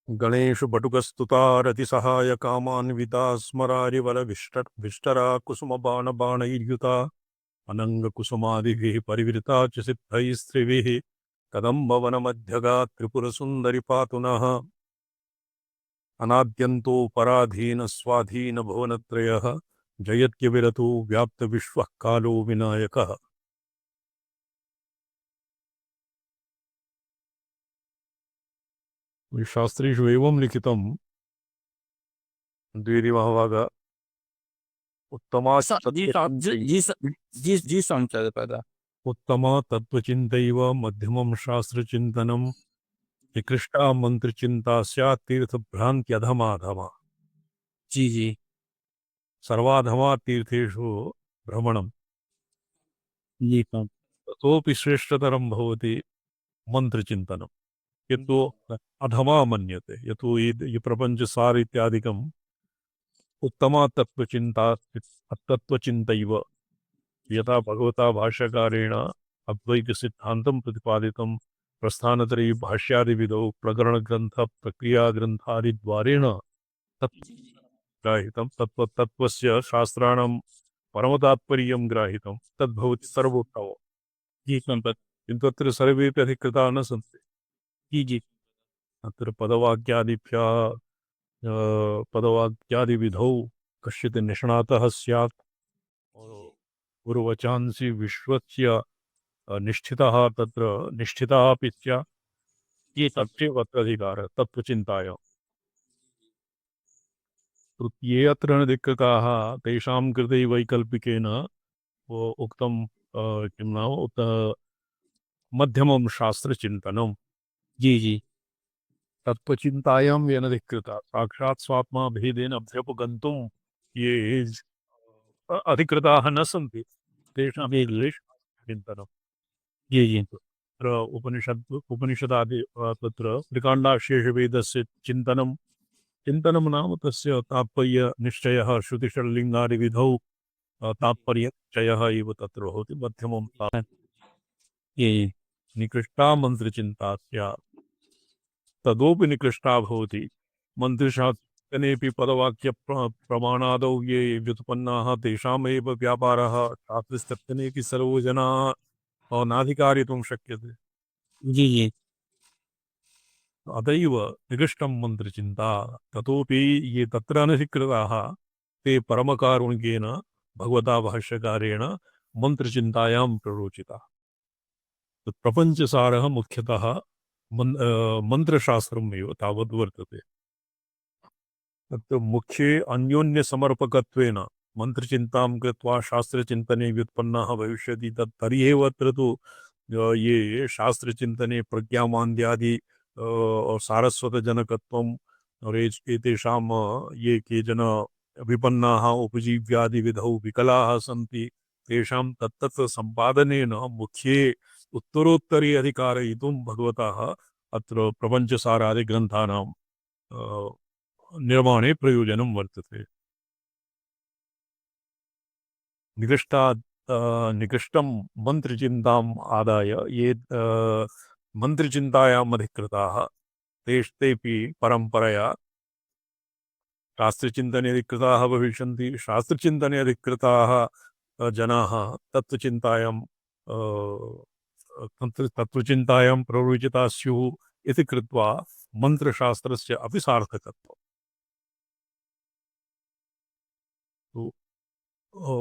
गणेशु बटुकस्तुतारतिसहाय कामान्विता स्मरारिवलविष्टरा कुसुमबाणबाणैर्युता अनङ्गकुसुमादिभिः परिवृता च सिद्धैस्त्रिभिः कदम्बवनमध्यगा त्रिपुरसुन्दरि पातु नः अनाद्यन्तो पराधीन स्वाधीन भुवनत्रयः जयत्यविरतो व्याप्तविश्वः कालो विनायकः। शास्त्रेषु एवं लिखितं द्वितीयमहाभाग उत्तमा जी समझा पता। उत्तमा तत्त्वचिन्तैव मध्यमं शास्त्रचिन्तनं निकृष्टा मन्त्रचिन्ता स्यात् तीर्थभ्रान्त्यधमाधमा। जी जी सर्वाधमा तीर्थेषु भ्रमणं जी सम ततोपि श्रेष्ठतरं भवति मन्त्रचिन्तनं, किन्तु अधमा मन्यते। यतो हि प्रपञ्चसार इत्यादिकम् उत्तमा तत्त्वचिन्ता तत्त्वचिन्तैव यथा भगवता भाष्यकारेण अद्वैतसिद्धान्तं प्रतिपादितं प्रस्थानत्रयी भाष्यादिविधौ प्रकरणग्रन्थ प्रक्रियाग्रन्थादिद्वारेण ग्राहितं तत्त्वस्य शास्त्राणां परमतात्पर्यं ग्राहितं तद्भवति सर्वोत्तमम्। जी संपत किन्तु अत्र सर्वेपि अधिकृताः न सन्ति। जी जी अत्र पदवाक्यादिविधौ कश्चित् निष्णातः स्यात्, गुरुवचांसि विश्वस्य निष्ठितः तत्र निष्ठितः अपि स्यात्। जी सब तथैव अत्र अधिकारः तत्त्वचिन्तायाम्। ये अत्र अधिकृताः तेषां कृते वैकल्पिकेन उक्तं किं नाम मध्यमं शास्त्रचिन्तनं। जी जी तत्त्वचिन्तायां येन अधिकृता साक्षात् स्वात्मा भेदेन अभ्युपगन्तुं ये अधिकृताः न सन्ति तेषां जी जी कृते चिन्तनं। जी जी तत्र उपनिषदादि तत्र त्रिकाण्डाशेषवेदस्य चिन्तनं। चिन्तनं नाम तस्य तात्पर्यनिश्चयः श्रुतिषड्लिङ्गादिविधौ तात्पर्यनिश्चयः एव तत्र भवति। मध्यमं जी निकृष्टा मन्त्रचिन्ता स्यात्, तदोपि निकृष्टा भवति मन्त्रशास्त्रेऽपि पदवाक्यप्रमाणादौ ये व्युत्पन्नाः तेषामेव व्यापारः शास्त्रस्तत्तनेऽपि सर्वो जनाः नाधिकारितुं शक्यते। जी जी अतैव निकृष्टं मन्त्रचिन्ता। ततोपि ये तत्र अनधिकृताः ते परमकारुणिकेन भगवता भाष्यकारेण मन्त्रचिन्तायां प्ररोचिताः। प्रपञ्चसारः मुख्यतः मन्त्रशास्त्रमेव तावद् वर्तते। तत्र मुख्ये अन्योन्यसमर्पकत्वेन मन्त्रचिन्तां कृत्वा शास्त्रचिन्तने व्युत्पन्नः भविष्यति तर्ह्येव अत्र तु ये शास्त्रचिन्तने प्रज्ञामान्द्यादि सारस्वतजनकत्वं और एतेषां ये केचन विपन्नाः उपजीव्यादिविधौ विकलाः सन्ति तेषां तत्तत् सम्पादनेन मुख्ये उत्तरोत्तरे अधिकारयितुं भगवतः अत्र प्रपञ्चसारादिग्रन्थानां निर्माणे प्रयोजनं वर्तते। निकृष्टं मन्त्रचिन्ताम् आदाय ये मन्त्रचिन्तायाम् अधिकृताः तेऽपि परम्परया शास्त्रचिन्तने अधिकृताः भविष्यन्ति। शास्त्रचिन्तने अधिकृताः जनाः तत्त्वचिन्तायां तत्त्वचिन्तायां प्ररोचिताः स्युः इति कृत्वा मन्त्रशास्त्रस्य अपि सार्थकत्वम्।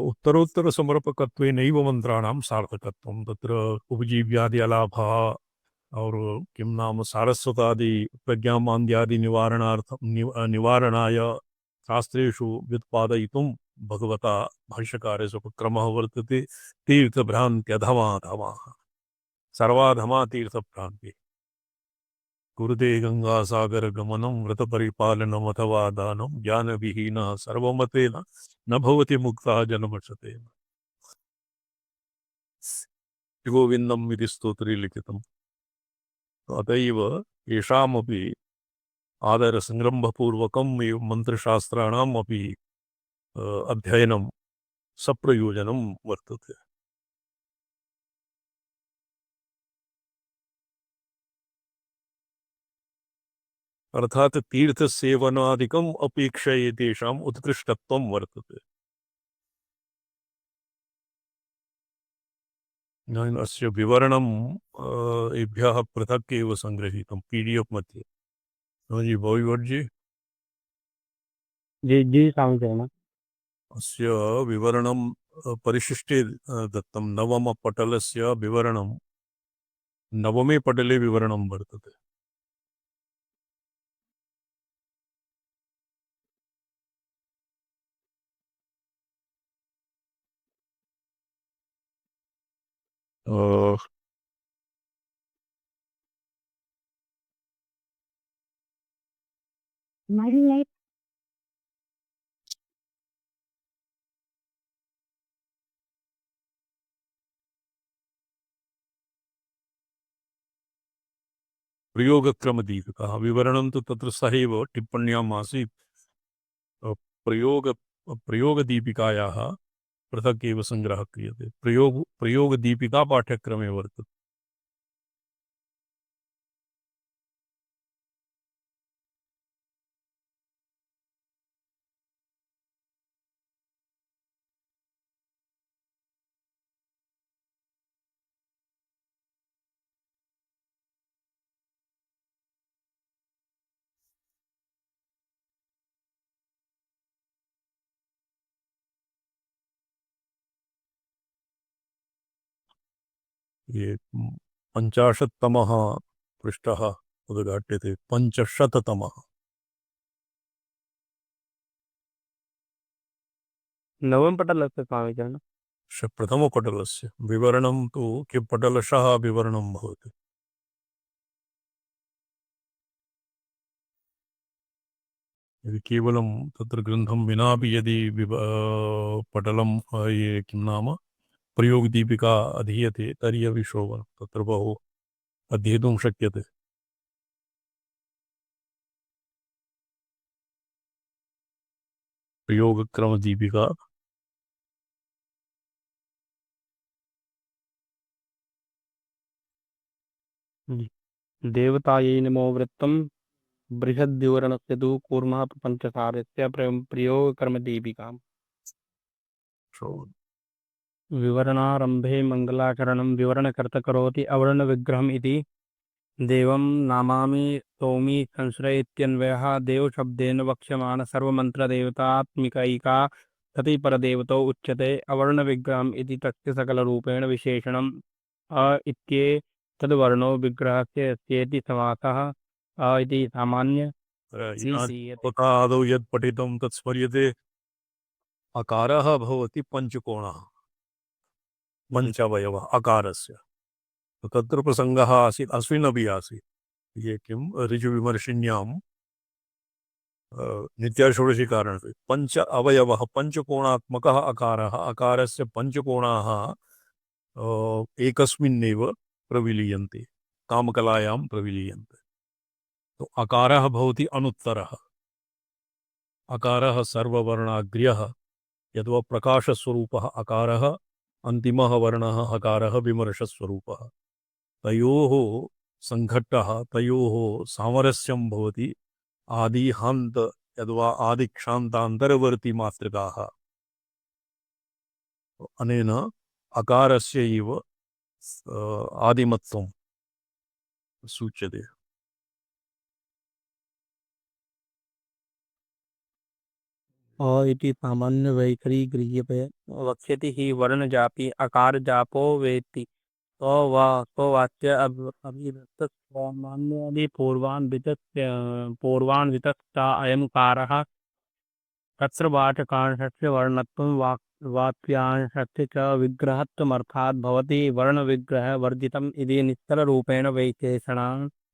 उत्तरोत्तरसमर्पकत्वेनैव मन्त्राणां सार्थकत्वं तत्र उपजीव्यादि अलाभः और किं नाम सारस्वतादि प्रज्ञामान्द्यादि निवारणाय शास्त्रेषु व्युत्पादयितुं भगवता भाष्यकारस्य उपक्रमः वर्तते। तीर्थभ्रान्त्यधमाधमाः सर्वाधमा तीर्थभ्रान्ति कुरुते गङ्गासागरगमनं व्रतपरिपालनम् अथवा दानं ज्ञानविहीनः सर्वमतेन न भवति मुक्तः जन्मशतेन। गोविन्दम् इति स्तोत्रे लिखितम्। अतएव येषामपि आदरसंरम्भपूर्वकम् एव मन्त्रशास्त्राणाम् अपि अध्ययनं सप्रयोजनं वर्तते। अर्थात तीर्थसेवनादिकम् अपेक्षया तेषाम् उत्कृष्टत्वं वर्तते। अस्य विवरणं एभ्यः पृथक् एव सङ्गृहीतं PDF मध्ये। जी भोईवट जी, जी स्वामी चरण। अस्य विवरणं परिशिष्टे दत्तं। नवमपटलस्य विवरणं नवमे पटले विवरणं वर्तते। प्रयोगक्रमदीपिका विवरणं तु तत्र सहैव टिप्पण्याम् आसीत्। प्रयोगदीपिकायाः पृथक् एव सङ्ग्रहः क्रियते। प्रयोगदीपिका पाठ्यक्रमे वर्तते। ये 50तमः पृष्ठः उद्घाट्यते। 500तमः नवम पटलस्य स्वामी चरण। प्रथमपटलस्य विवरणं तु पटलशः विवरणं भवति। यदि केवलं तत्र ग्रन्थं विनापि यदि पटलं ये किं नाम प्रयोगदीपिका अधीयते तर्हि अपि शोभनं। तत्र बहु अध्येतुं शक्यते। प्रयोगक्रमदीपिका देवतायै नमो वृत्तं बृहद्विवरणस्य तु कूर्मः प्रपञ्चसारस्य प्रयोगकर्मदीपिकाम्। शोभनं। विवरणारम्भे मङ्गलाचरणं विवरणकर्ता करोति अवर्णविग्रहम् इति देवं नामामि स्तौमि संश्रय इत्यन्वयः देवशब्देन वक्ष्यमाण सर्वमन्त्रदेवतात्मिकैका सती परदेवतो उच्यते। अवर्णविग्रहम् इति तस्य सकलरूपेण विशेषणम् अ इत्येतद्वर्णो विग्रहस्य अस्येति समासः अ इति सामान्य श्रीसीयते। आदौ यत् पठितं तत् स्मर्यते। अकारः भवति पञ्चकोणः, पञ्चावयवः अकारस्य। तत्र प्रसङ्गः आसीत्, अस्मिन् अपि आसीत्। ये किं ऋजुविमर्शिन्यां नित्याषोडशीकारणं पञ्च अवयवः पञ्चकोणात्मकः अकारः। अकारस्य पञ्चकोणाः एकस्मिन्नेव प्रविलीयन्ते, कामकलायां प्रविलीयन्ते। तो अकारः भवति अनुत्तरः। अकारः सर्ववर्णाग्र्यः। यद्वा प्रकाशस्वरूपः अकारः, अन्तिमः वर्णः हकारः विमर्शस्वरूपः। तयोः सङ्घट्टः, तयोः सामरस्यं भवति आदिहान्त यद्वा आदिक्षान्तान्तरवर्ती मातृकाः। अनेन अकारस्य एव आदिमत्वं सूच्यते। अ इति सामान्यवैखरी गृह्यते। वक्ष्यति हि वर्णजापि अकारजापो वेत्ति स्ववाच्य अभिव्यक्त सामान्यादि पूर्वान्वितस्ता अयंकारः तत्र वाचकांशस्य वर्णत्वं वाक्यांशस्य च विग्रहत्वमर्थात् भवति। वर्णविग्रहवर्जितम् इति निश्चलरूपेण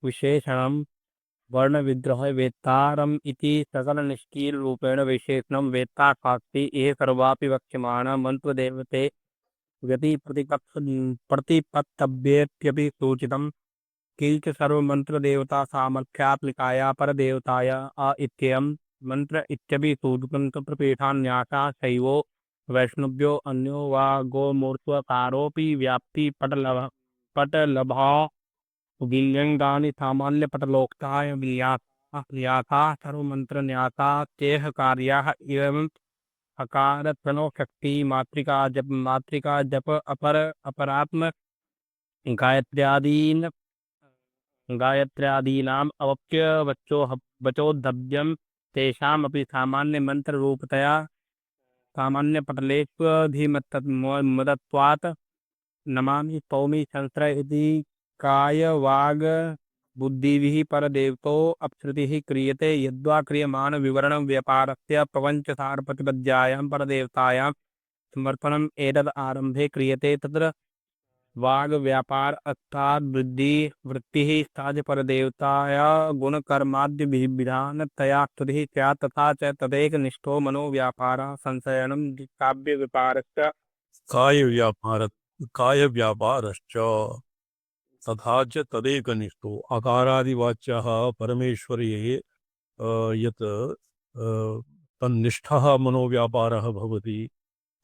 विशेषणं वर्णविग्रह वेत्तारम् इति सकलनिष्ठीलरूपेण विशेषणं वेत्ता शास्त्री ये सर्वापि वक्ष्यमाण मन्त्रदेवते व्यति प्रतिपत्तव्येत्यपि सूचितं। किञ्च सर्वमन्त्रदेवता सामर्थ्यात्मिकाया परदेवताया अ इत्ययं मंत्र इत्यपि सूचितं। तत्र पीठान्यासा शैवो वैष्णव्यो अन्यो वा गोमूर्ध्वकारोऽपि व्याप्ति पटलभा गिल्यङ्गानि सामान्यपटलोक्ताय विन्यास न्यासा सर्वमंत्र न्यासा तेह कार्याः एवं अकार प्रणव शक्ति मातृका जप अपर अपरात्म गायत्र्यादीन गायत्र्यादीनाम् अवप्य वचोद्धव्यं तेषामपि सामान्यमन्त्ररूपतया सामान्यपटलेष्वधिमत्तन्मदत्वात् नमामि स्तौमि संस्र इति कायवाग् बुद्धिभिः परदेवतो अपश्रुतिः क्रियते यद्वा क्रियमाण विवरणं व्यापारस्य प्रपञ्चसारप्रतिपद्यायां परदेवतायां समर्पणम् एतद् आरम्भे क्रियते तत्र वाग व्यापार अर्थात वृद्धि वृत्तिः स्थाज परदेवताया गुणकर्माद्य विधान तया स्तुतिः स्यात् तथा च तदेक निष्ठो मनो व्यापारः संशयनं काव्य व्यापारस्य काय व्यापार काय व्यापारश्च तथा च तदेकनिष्ठो अकारादिवाच्यः परमेश्वरे यत् तन्निष्ठः मनोव्यापारः भवति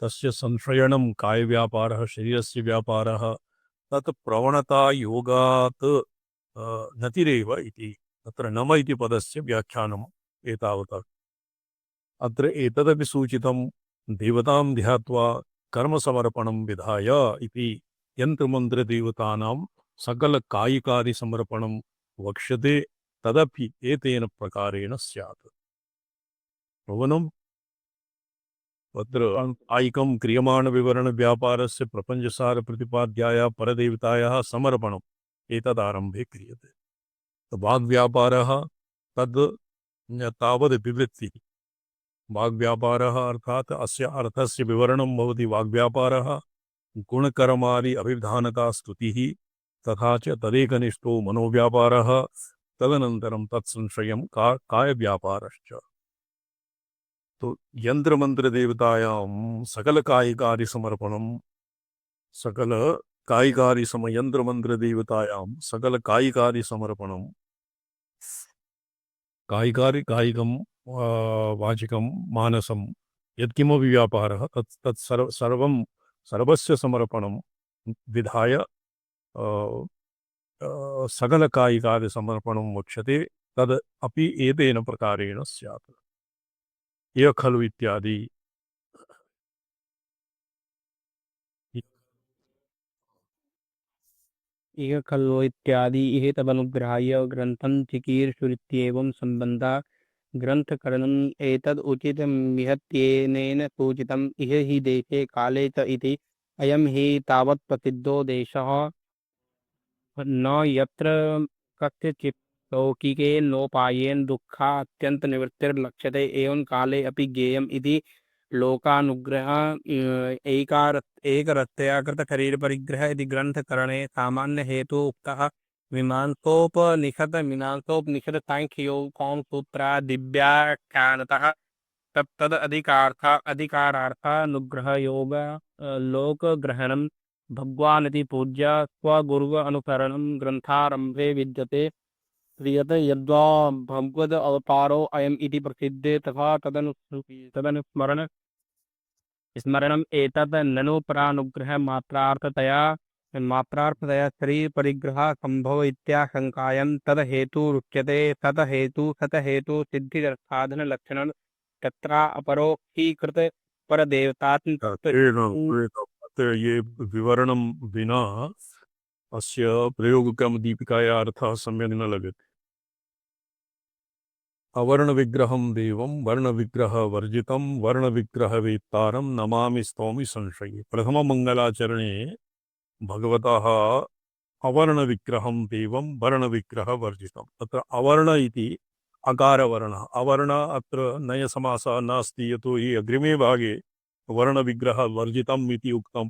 तस्य संश्रयणं कायव्यापारः शरीरस्य व्यापारः तत् प्रवणता योगात् नतिरेव इति तत्र नम इति पदस्य व्याख्यानम् एतावता अत्र एतदपि सूचितं देवतां ध्यात्वा कर्मसमर्पणं विधाय इति यन्त्रमन्त्रदेवतानां सकलकायिकादिसमर्पणं वक्ष्यते तदपि एतेन प्रकारेण स्यात् भवनं तत्र आयिकं क्रियमाणविवरणव्यापारस्य प्रपञ्चसारप्रतिपाद्याया परदेवतायाः समर्पणम् एतदारम्भे क्रियते वाग्व्यापारः तद् तावद् विवृत्तिः वाग्व्यापारः अर्थात् अस्य अर्थस्य विवरणं भवति वाग्व्यापारः गुणकर्मादि अभिधानका स्तुतिः तथा च तदेकनिष्ठो मनोव्यापारः तदनन्तरं तत्संशयं कायव्यापारश्च तो यन्त्रमन्त्रदेवतायां सकलकायिकादिसमर्पणं यन्त्रमन्त्रदेवतायां सकलकायिकादिसमर्पणं कायिकं वाचिकं मानसं यत्किमपि व्यापारः सर्वस्य समर्पणं विधाय सकलकायिकादिसमर्पणं वक्ष्यते तद् अपि एतेन प्रकारेण स्यात् यः खलु इत्यादि इह खल्व इत्यादि इह तदनुग्रहाय ग्रन्थं चिकीर्षुरित्येवं सम्बन्धा ग्रन्थकरणम् एतद् उचितमिहत्येनेन सूचितम् इह हि देशे काले च इति अयं हि तावत् प्रसिद्धो देशः न यत्र कस्यचित् लौकिकेनोपायेन दुःखात्यन्तनिवृत्तिर्लक्ष्यते एवं काले अपि ज्ञेयम् इति एकरसतया कृतशरीरपरिग्रह इति ग्रन्थकरणे सामान्यहेतु उक्तः मीमांसोपनिषद सांख्ययोग कौमसूत्रादिव्याख्यानतः अधिकारार्थानुग्रहयोग लोकग्रहणं भगवानिति पूज्य स्वगुर्व अनुकरणं ग्रन्थारम्भे विद्यते क्रियते यद्वा भगवद अवतारो अयम् इति प्रसिद्धे तथा तदनुस्मरण स्मरणम् एतत् ननु परानुग्रह मात्रार्थतया शरीरपरिग्रहः सम्भव इत्याशङ्कायं तदहेतुरुच्यते सतहेतु सिद्धिसाधनलक्षणं तत्र अपरोक्षीकृत परदेवतात्म ये विवरणं विना अस्य प्रयोगकं दीपिकाया अर्थः सम्यक् न लगति अवर्णविग्रहं देवं वर्णविग्रहवर्जितं वर्णविग्रहवेत्तारं नमामि स्तौमि संशये प्रथममङ्गलाचरणे भगवतः अवर्णविग्रहं देवं वर्णविग्रहवर्जितं तत्र अवर्ण इति अकारवर्णः अवर्ण अत्र नयसमासः नास्ति यतोहि अग्रिमे भागे वर्णविग्रहवर्जितम् इति उक्तं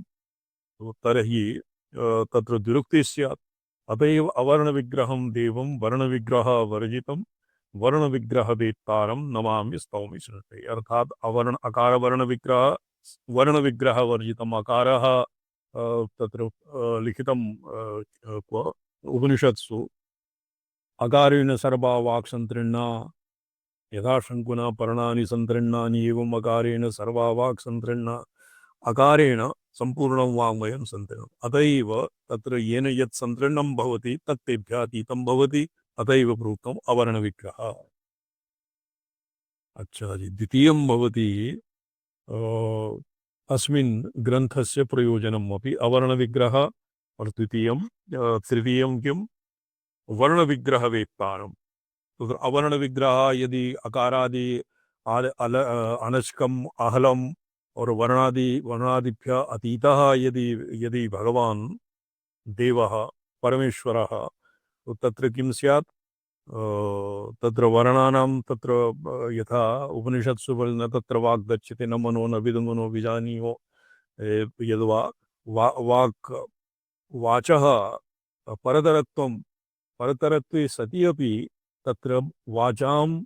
तर्हि तत्र द्विरुक्तिः स्यात् अत एव अवर्णविग्रहं देवं वर्णविग्रहवर्जितं वर्णविग्रहवेत्तारं नमामि स्तौमि संशये अर्थात् वर्णविग्रहवर्जितम् अकारः तत्र लिखितं उपनिषत्सु अकारेण सर्वा वाक् सन्तृण्णा यथा शङ्कुना पर्णानि सन्तृण्णानि एवम् अकारेण सर्वा वाक् सन्तृण्णा अकारेण सम्पूर्णं वाङ्मयं सन्तृण्णम् अत एव तत्र येन यत् सन्तृण्णं भवति तत् तेभ्यः अतीतं भवति अतएव प्रोक्तम् अवर्णविग्रहः। अच्छा जी, द्वितीयं भवति अस्मिन् ग्रन्थस्य प्रयोजनम् अपि अवर्णविग्रहः और द्वितीयं तृतीयं किं वर्णविग्रहवेत्तारम्। तो अवर्ण विग्रह यदि अकारादि अनचकम आहलम और वर्णादिभ्य अतीतः यदि यदि भगवान देवः परमेश्वरः, तो तत्र किं स्यात्? तत्र वर्णानां तत्र यथा उपनिषत्सु न तत्र वाक् गच्छति न मनो न विदुमनो विजानीयो यद्वा वाक् वाचः परतरत्वं परतरत्वे सति अपि तत्र वाचां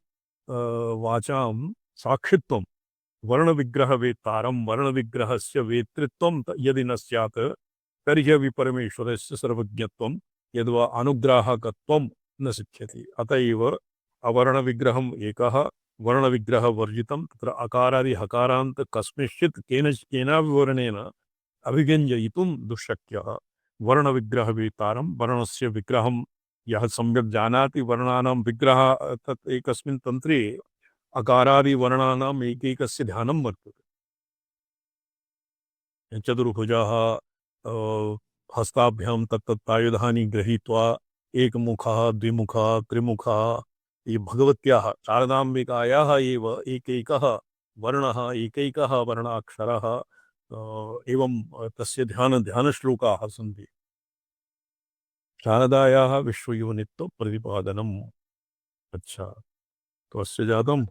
वाचां साक्षित्वं वर्णविग्रहवेत्तारं वर्णविग्रहस्य वेतृत्वं यदि न स्यात् तर्हि अपि परमेश्वरस्य सर्वज्ञत्वं यद्वा अनुग्राहकत्वं न सिद्ध्यति। अत एव अवर्णविग्रहम् एकः वर्णविग्रहवर्जितं तत्र अकारादि हकारान्त कस्मिंश्चित् केनापि वर्णेन अभिव्यञ्जयितुं दुःशक्यः। वर्णविग्रहवेत्तारं वर्णस्य विग्रहं यः सम्यक् जानाति वर्णानां विग्रह तत् एकस्मिन् तन्त्रे अकारादि वर्णानाम् एकैकस्य ध्यानं वर्तते। चतुर्भुजः हस्ताभ्यां तत्तत्तायुधानि गृहीत्वा एकमुखः द्विमुखः त्रिमुखः, ये भगवत्याः शारदाम्बिकायाः एव एकैकः वर्णः एकैकः वर्णाक्षरः एवं तस्य ध्यानश्लोकाः सन्ति। शारदायाः विश्वयोनित्व प्रतिपादनम्। अच्छा, तो अस्य जातम्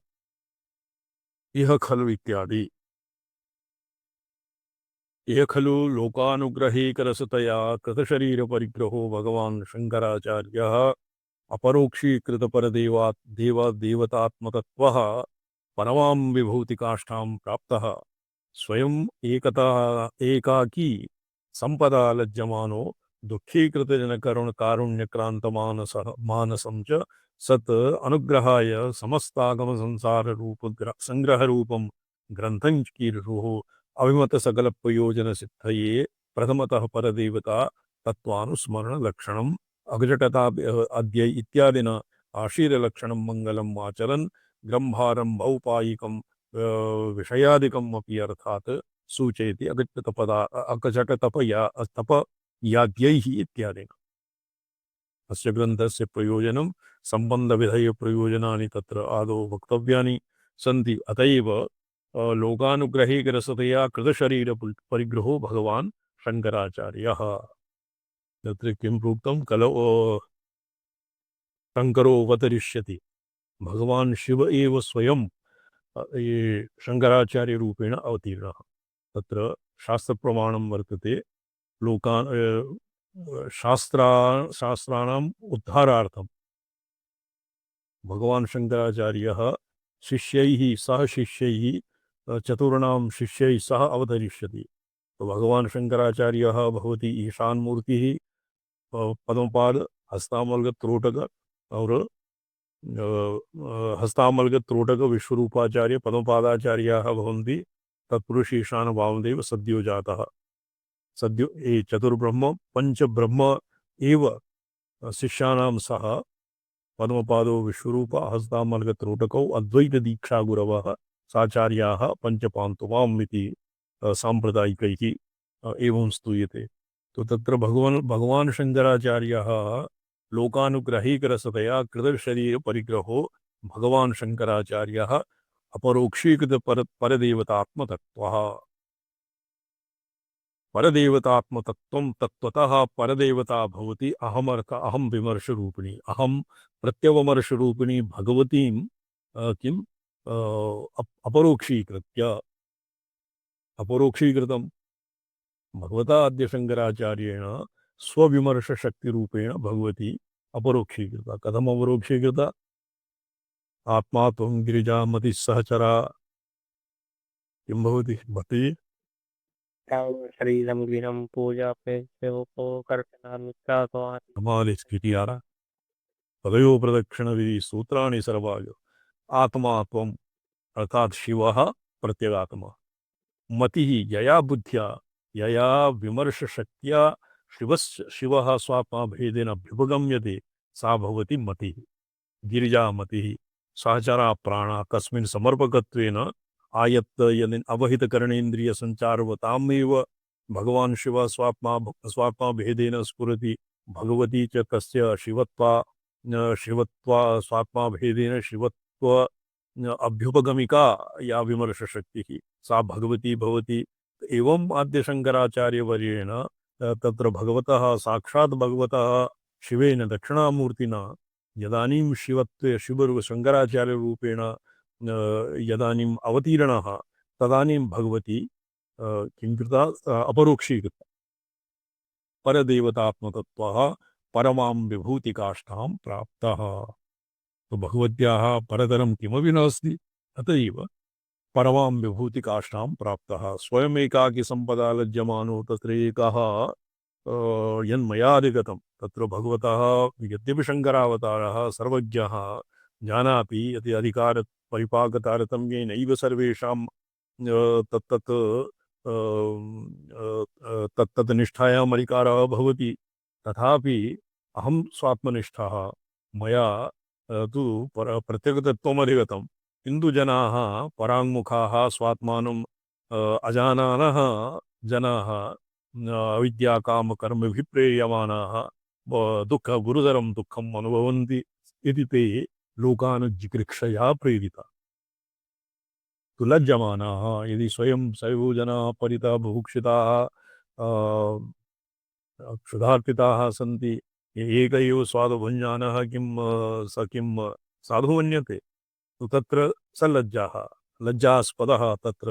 इह खलु इत्यादि। इह खलु लोकानुग्रहीकरसतया कृतशरीरपरिग्रहो भगवान् शङ्कराचार्यः अपरोक्षीकृतपरदेवात् देवतात्मकत्वः परमां विभूतिकाष्ठां प्राप्तः स्वयं एकता एकाकी संपदा लज्जमानो दुःखीकृतजनकरुणकारुण्यक्रान्तमानसः मानसं च सत् अनुग्रहाय समस्तागम संसार रूप संग्रह रूपं ग्रंथं कीर्षुः अभिमत सकल प्रयोजन सिद्धये प्रथमतः परदेवता तत्वानुस्मरण लक्षणम् अगजटता अद्य इत्यादिना आशीर्लक्षणं मंगलम् आचरन् ग्रंभारं औपायिकं विषयादिकम् अपि अर्थात् सूचयति अगजटतपया तप याद्यैः इत्यादिना। अस्य ग्रन्थस्य प्रयोजनं सम्बन्धविधेयप्रयोजनानि तत्र आदौ वक्तव्यानि सन्ति। अत एव लोकानुग्रहेकरसतया कृतशरीरपरिग्रहो भगवान् शङ्कराचार्यः। तत्र किं प्रोक्तं कलो शङ्करो अवतरिष्यति, भगवान् शिव एव स्वयं ये शङ्कराचार्यरूपेण अवतीर्णः। तत्र शास्त्रप्रमाणं वर्तते लोकान् शास्त्राणाम् उद्धारार्थं भगवान् शङ्कराचार्यः शिष्यैः सह शिष्यैः चतुर्णां शिष्यैः सह अवतरिष्यति। तो भगवान् शङ्कराचार्यः भवति ईशानमूर्तिः, पद्मपाद हस्तामलगत्रोटक और हस्तामलगत्रोटक विश्वरूपाचार्य पद्मपादाचार्याः भवन्ति। तत्पुरुष ईशान वामदेव सद्यो जातः। सद्यो ये चतुर्ब्रह्म पंचब्रह्म एव शिष्याणां सह पद्मपादो विश्वरूप हस्तामलगत्रोटकौ अद्वैत दीक्षा गुरवः साचार्याः पंचपान्तुमाम् इति सांप्रदायिकैः एवं स्तूयते। तो तत्र भगवान् शङ्कराचार्यः लोकानुग्रहीकरसतया कृतशरीरपरिग्रहो भगवान् शङ्कराचार्यः अपरोक्षीकृत परदेवतात्मतत्त्वः। परदेवतात्मतत्त्वं तत्त्वतः परदेवता भवति अहं विमर्श रूपिणी, अहं प्रत्यवमर्श रूपिणी भगवतीं किं अपरोक्षीकृतं भगवता अद्य शङ्कराचार्येण स्वविमर्शशक्तिरूपेण भगवती अपरोक्षीकृता। कथम् अपरोक्षीकृता? आत्मा त्वं गिरिजामतिः सहचरा। किं भवति भक्ति? शरीरं गृहं पूजा कर्तनानुष्ठात्वानि तदयो प्रदक्षिण विधि सूत्राणि सर्वाय आत्मा त्वम् अर्थात शिवः प्रत्यगात्मा। मतिः यया बुद्ध्या यया विमर्श शक्त्या शिवः स्वात्मा भेदेन अभ्युपगम्यते सा भवति मतिः गिरिजामतिः सहचरा प्राणा कस्मिन् समर्पकत्वेन आयत्त यदि अवहितकरणेन्द्रियसञ्चारवतामेव भगवान् शिवः स्वात्मा भेदेन स्फुरति भगवती च तस्य शिवत्वा स्वात्मा भेदेन शिवत्व अभ्युपगमिका या विमर्शशक्तिः सा भगवती भवति। एवम् आद्यशङ्कराचार्यवर्येण तत्र भगवतः साक्षात् भगवतः शिवेन दक्षिणामूर्तिना यदानीं शङ्कराचार्यरूपेण यदानीम् अवतीर्णः तदानीं भगवती किं कृता अपरोक्षीकृता परदेवतात्मतत्त्वः परमां विभूतिकाष्ठां प्राप्तः। तो भगवत्याः परतरं किमपि नास्ति। अत एव परमां विभूतिकाष्ठां प्राप्तः स्वयमेकाकी सम्पदा लज्जमानो तत्र एकः यन्मयादिगतं तत्र भगवतः यद्यपि शङ्करावतारः सर्वज्ञः जानाति यदि अधिकारपरिपाकतारतम्येनैव सर्वेषां तत्तत् तत्तत् निष्ठायाम् अधिकारः भवति तथापि अहं स्वात्मनिष्ठः मया तु प्रत्यगतत्वमधिगतं किन्तु जनाः पराङ्मुखाः स्वात्मानं अजानानः जनाः अविद्याकामकर्मभिः प्रेयमानाः गुरुतरं दुःखम् अनुभवन्ति इति ते लोकान् जिगृक्षया प्रेरिता तु लज्जमानाः यदि स्वयं सर्वे जनाः परितः बुभुक्षिताः क्षुधार्तिताः सन्ति एक एव स्वादुभुञ्जानः स किं साधु मन्यते तो तत्र स लज्जास्पदः तत्र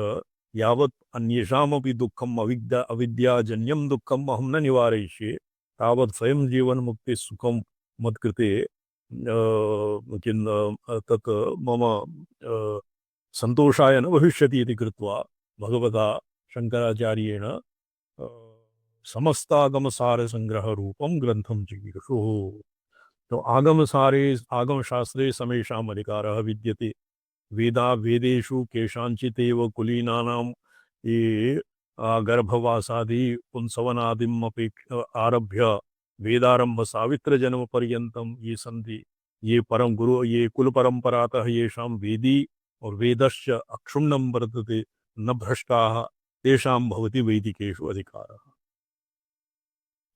यावत् अन्येषामपि दुःखम् अविद्याजन्यं दुःखम् अहं न निवारयिष्ये तावत् स्वयं जीवन्मुक्तिः सुखं मत्कृते तत् मम सन्तोषाय न भविष्यति इति कृत्वा भगवता शङ्कराचार्येण समस्तागमसारसङ्ग्रहरूपं ग्रन्थं चिकीर्षुः। तो आगमशास्त्रे समेषाम् अधिकारः विद्यते वेदेषु केषाञ्चिदेव कुलीनानां ये गर्भवासादि पुंसवनादिम् आरभ्य वेदारम्भ सावित्रजन्मपर्यन्तं ये सन्ति ये कुलपरम्परातः येषां वेदी और वेदश्च अक्षुण्णं वर्तते न भ्रष्टाः तेषां भवति वैदिकेषु अधिकारः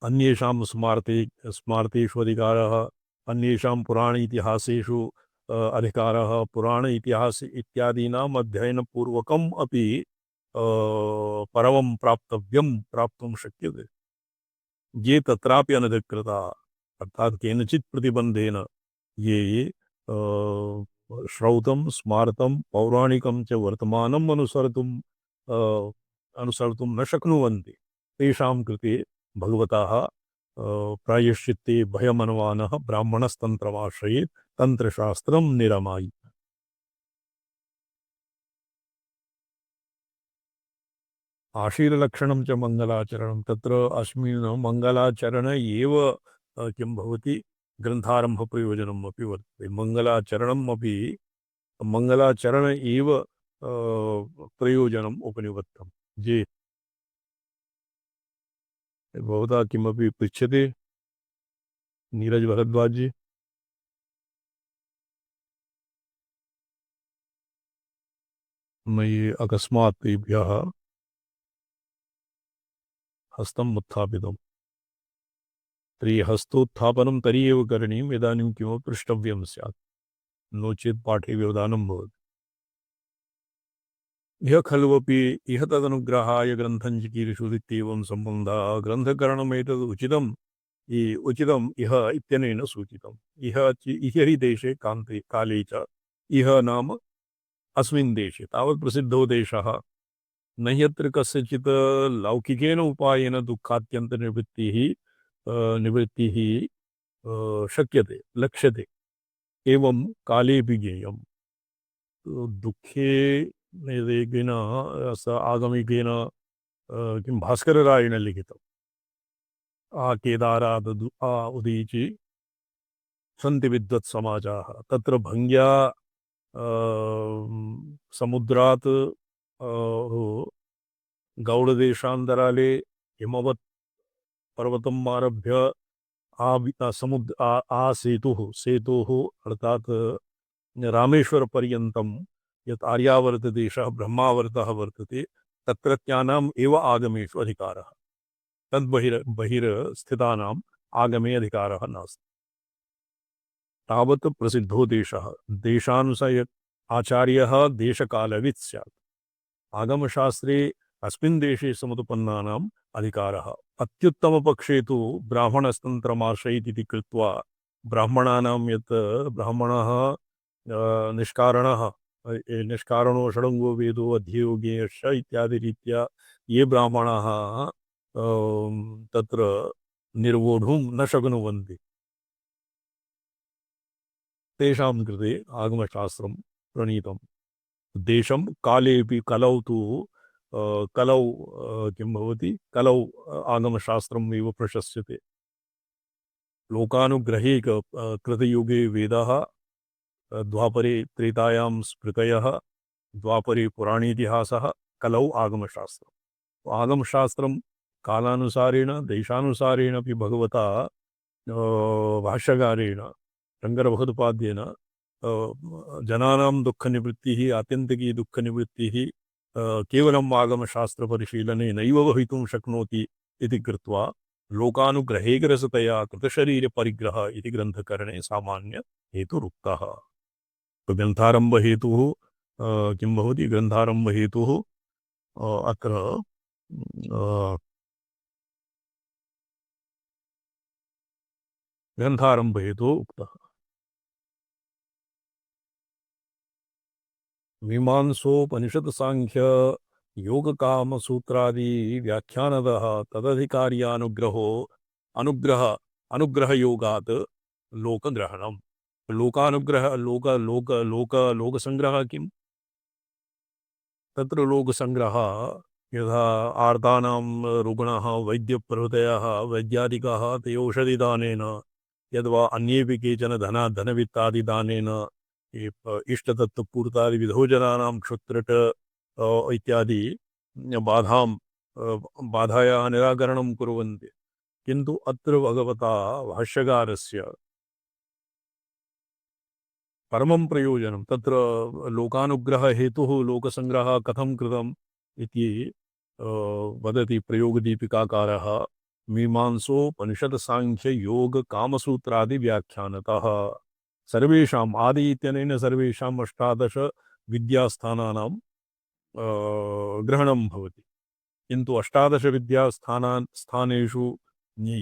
अन्येषां स्मार्तेषु अधिकारः अन्येषां पुराण इतिहासेषु अधिकारः पुराण इतिहास इत्यादीनाम् अध्ययनपूर्वकम् अपि परमं प्राप्तुं शक्यते ये तत्रापि अनधिकृताः अर्थात् केनचित् प्रतिबन्धेन ये श्रौतं स्मार्तं पौराणिकं च वर्तमानम् अनुसर्तुं न शक्नुवन्ति तेषां कृते भगवतः प्रायश्चित्ते भयमनवानः ब्राह्मणस्तन्त्रमाश्रयेत् तन्त्रशास्त्रं निरमायि आशीललक्षणं च मङ्गलाचरणं तत्र अस्मिन् मङ्गलाचरण एव किं भवति ग्रन्थारम्भप्रयोजनम् अपि वर्तते मङ्गलाचरण एव प्रयोजनम् उपनिबद्धं जे भवता किमपि पृच्छ्यते नीरज भरद्वाज जी मयि अकस्मात् तेभ्यः हस्तम् उत्थापितम् तर्हि हस्तोत्थापनं तर्हि एव करणीयम् इदानीं किमपि पृष्टव्यं स्यात् नो चेत् पाठे व्यवधानं भवति इह खल्वपि इह तदनुग्रहाय ग्रन्थं चिकीर्षुदित्येवं सम्बन्धः ग्रन्थकरणमेतद् उचितम् इह इत्यनेन सूचितम् इह हि देशे काले च इह नाम अस्मिन् देशे तावत् प्रसिद्धो देशः न ह्यत्र कस्यचित् लौकिकेन उपायेन निवृत्तिः शक्यते लक्ष्यते एवं कालेऽपि ज्ञेयम् दुःखे वेगेन स आगमिकेन किं भास्कररायेण लिखितम् केदाराद् उदीचि सन्ति विद्वत्समाजाः तत्र भङ्ग्या समुद्रात् गौडदेशान्तराले हिमवत् पर्वतम् आरभ्य समुद्र सेतुः सेतुः अर्थात रामेश्वर पर्यन्तं यत् आर्यावर्त देशः ब्रह्मावर्तः वर्तते तत्रत्यानाम् एव आगमेषु अधिकारः तद् बहिर्स्थितानाम् आगमे अधिकारः नास्ति तावत् प्रसिद्धो देशः देशानुसार आचार्यः देशकालवित् स्यात् आगमशास्त्रे अस्मिन् देशे समुत्पन्नानाम् अधिकारः अत्युत्तमपक्षे तु ब्राह्मणस्तन्त्रमाश्रयेत् इति कृत्वा ब्राह्मणानां यत् ब्राह्मणः निष्कारणः निष्कारणो षडङ्गो वेदो अध्ययो ज्ञेयश्च इत्यादिरीत्या ये ब्राह्मणाः तत्र निर्वोढुं न शक्नुवन्ति तेषां कृते आगमशास्त्रं प्रणीतं देशं कालेऽपि कलौ तु कलौ किं भवति कलौ आगमशास्त्रम् एव प्रशस्यते लोकानुग्रहे कृतयुगे वेदाः द्वापरे त्रेतायां स्मृतयः द्वापरे पुराणेतिहासः कलौ आगमशास्त्रम् आगमशास्त्रं कालानुसारेण देशानुसारेण अपि भगवता भाष्यकारेण शङ्करभगवत्पाद्येन जनानां दुःखनिवृत्तिः आत्यन्तिकी दुःखनिवृत्तिः केवलम् आगमशास्त्रपरिशीलनेनैव भवितुं शक्नोति इति कृत्वा लोकानुग्रहेकरसतया कृतशरीरपरिग्रहः इति ग्रन्थकरणे सामान्य हेतुरुक्तः ग्रन्थारम्भहेतुः किं भवति ग्रन्थारम्भहेतुः अत्र ग्रन्थारम्भहेतुः उक्तः मीमांसोपनिषत् सांख्य योग काम सूत्रादि व्याख्यानतः तदधिकार्यानुग्रहो अनुग्रह अनुग्रह योगात् लोकग्रहणम् लोकानुग्रह लोक लोक लोक लोकसंग्रह किम् तत्र लोकसंग्रह यथा आर्तानां रुग्णः वैद्यप्रभृतयः वैद्यादिकाः ते औषधिदानेन यद्वा अन्येपि केचन धनवित्तादिदानेन इष्टतत्त्वपूर्तादिविधो जनानां क्षुत्रट इत्यादि बाधां बाधायाः निराकरणं कुर्वन्ति किन्तु अत्र भगवता भाष्यकारस्य परमं प्रयोजनं तत्र लोकानुग्ररहेतुः लोकसंग्रहः कथं कृतम् इति वदति प्रयोगदीपिकाकारः मीमांसोपनिषत्साङ्ख्ययोगकामसूत्रादिव्याख्यानतः सर्वेषाम् आदि इत्यनेन सर्वेषाम् 18 विद्यास्थानानां ग्रहणं भवति किन्तु 18 स्थानेषु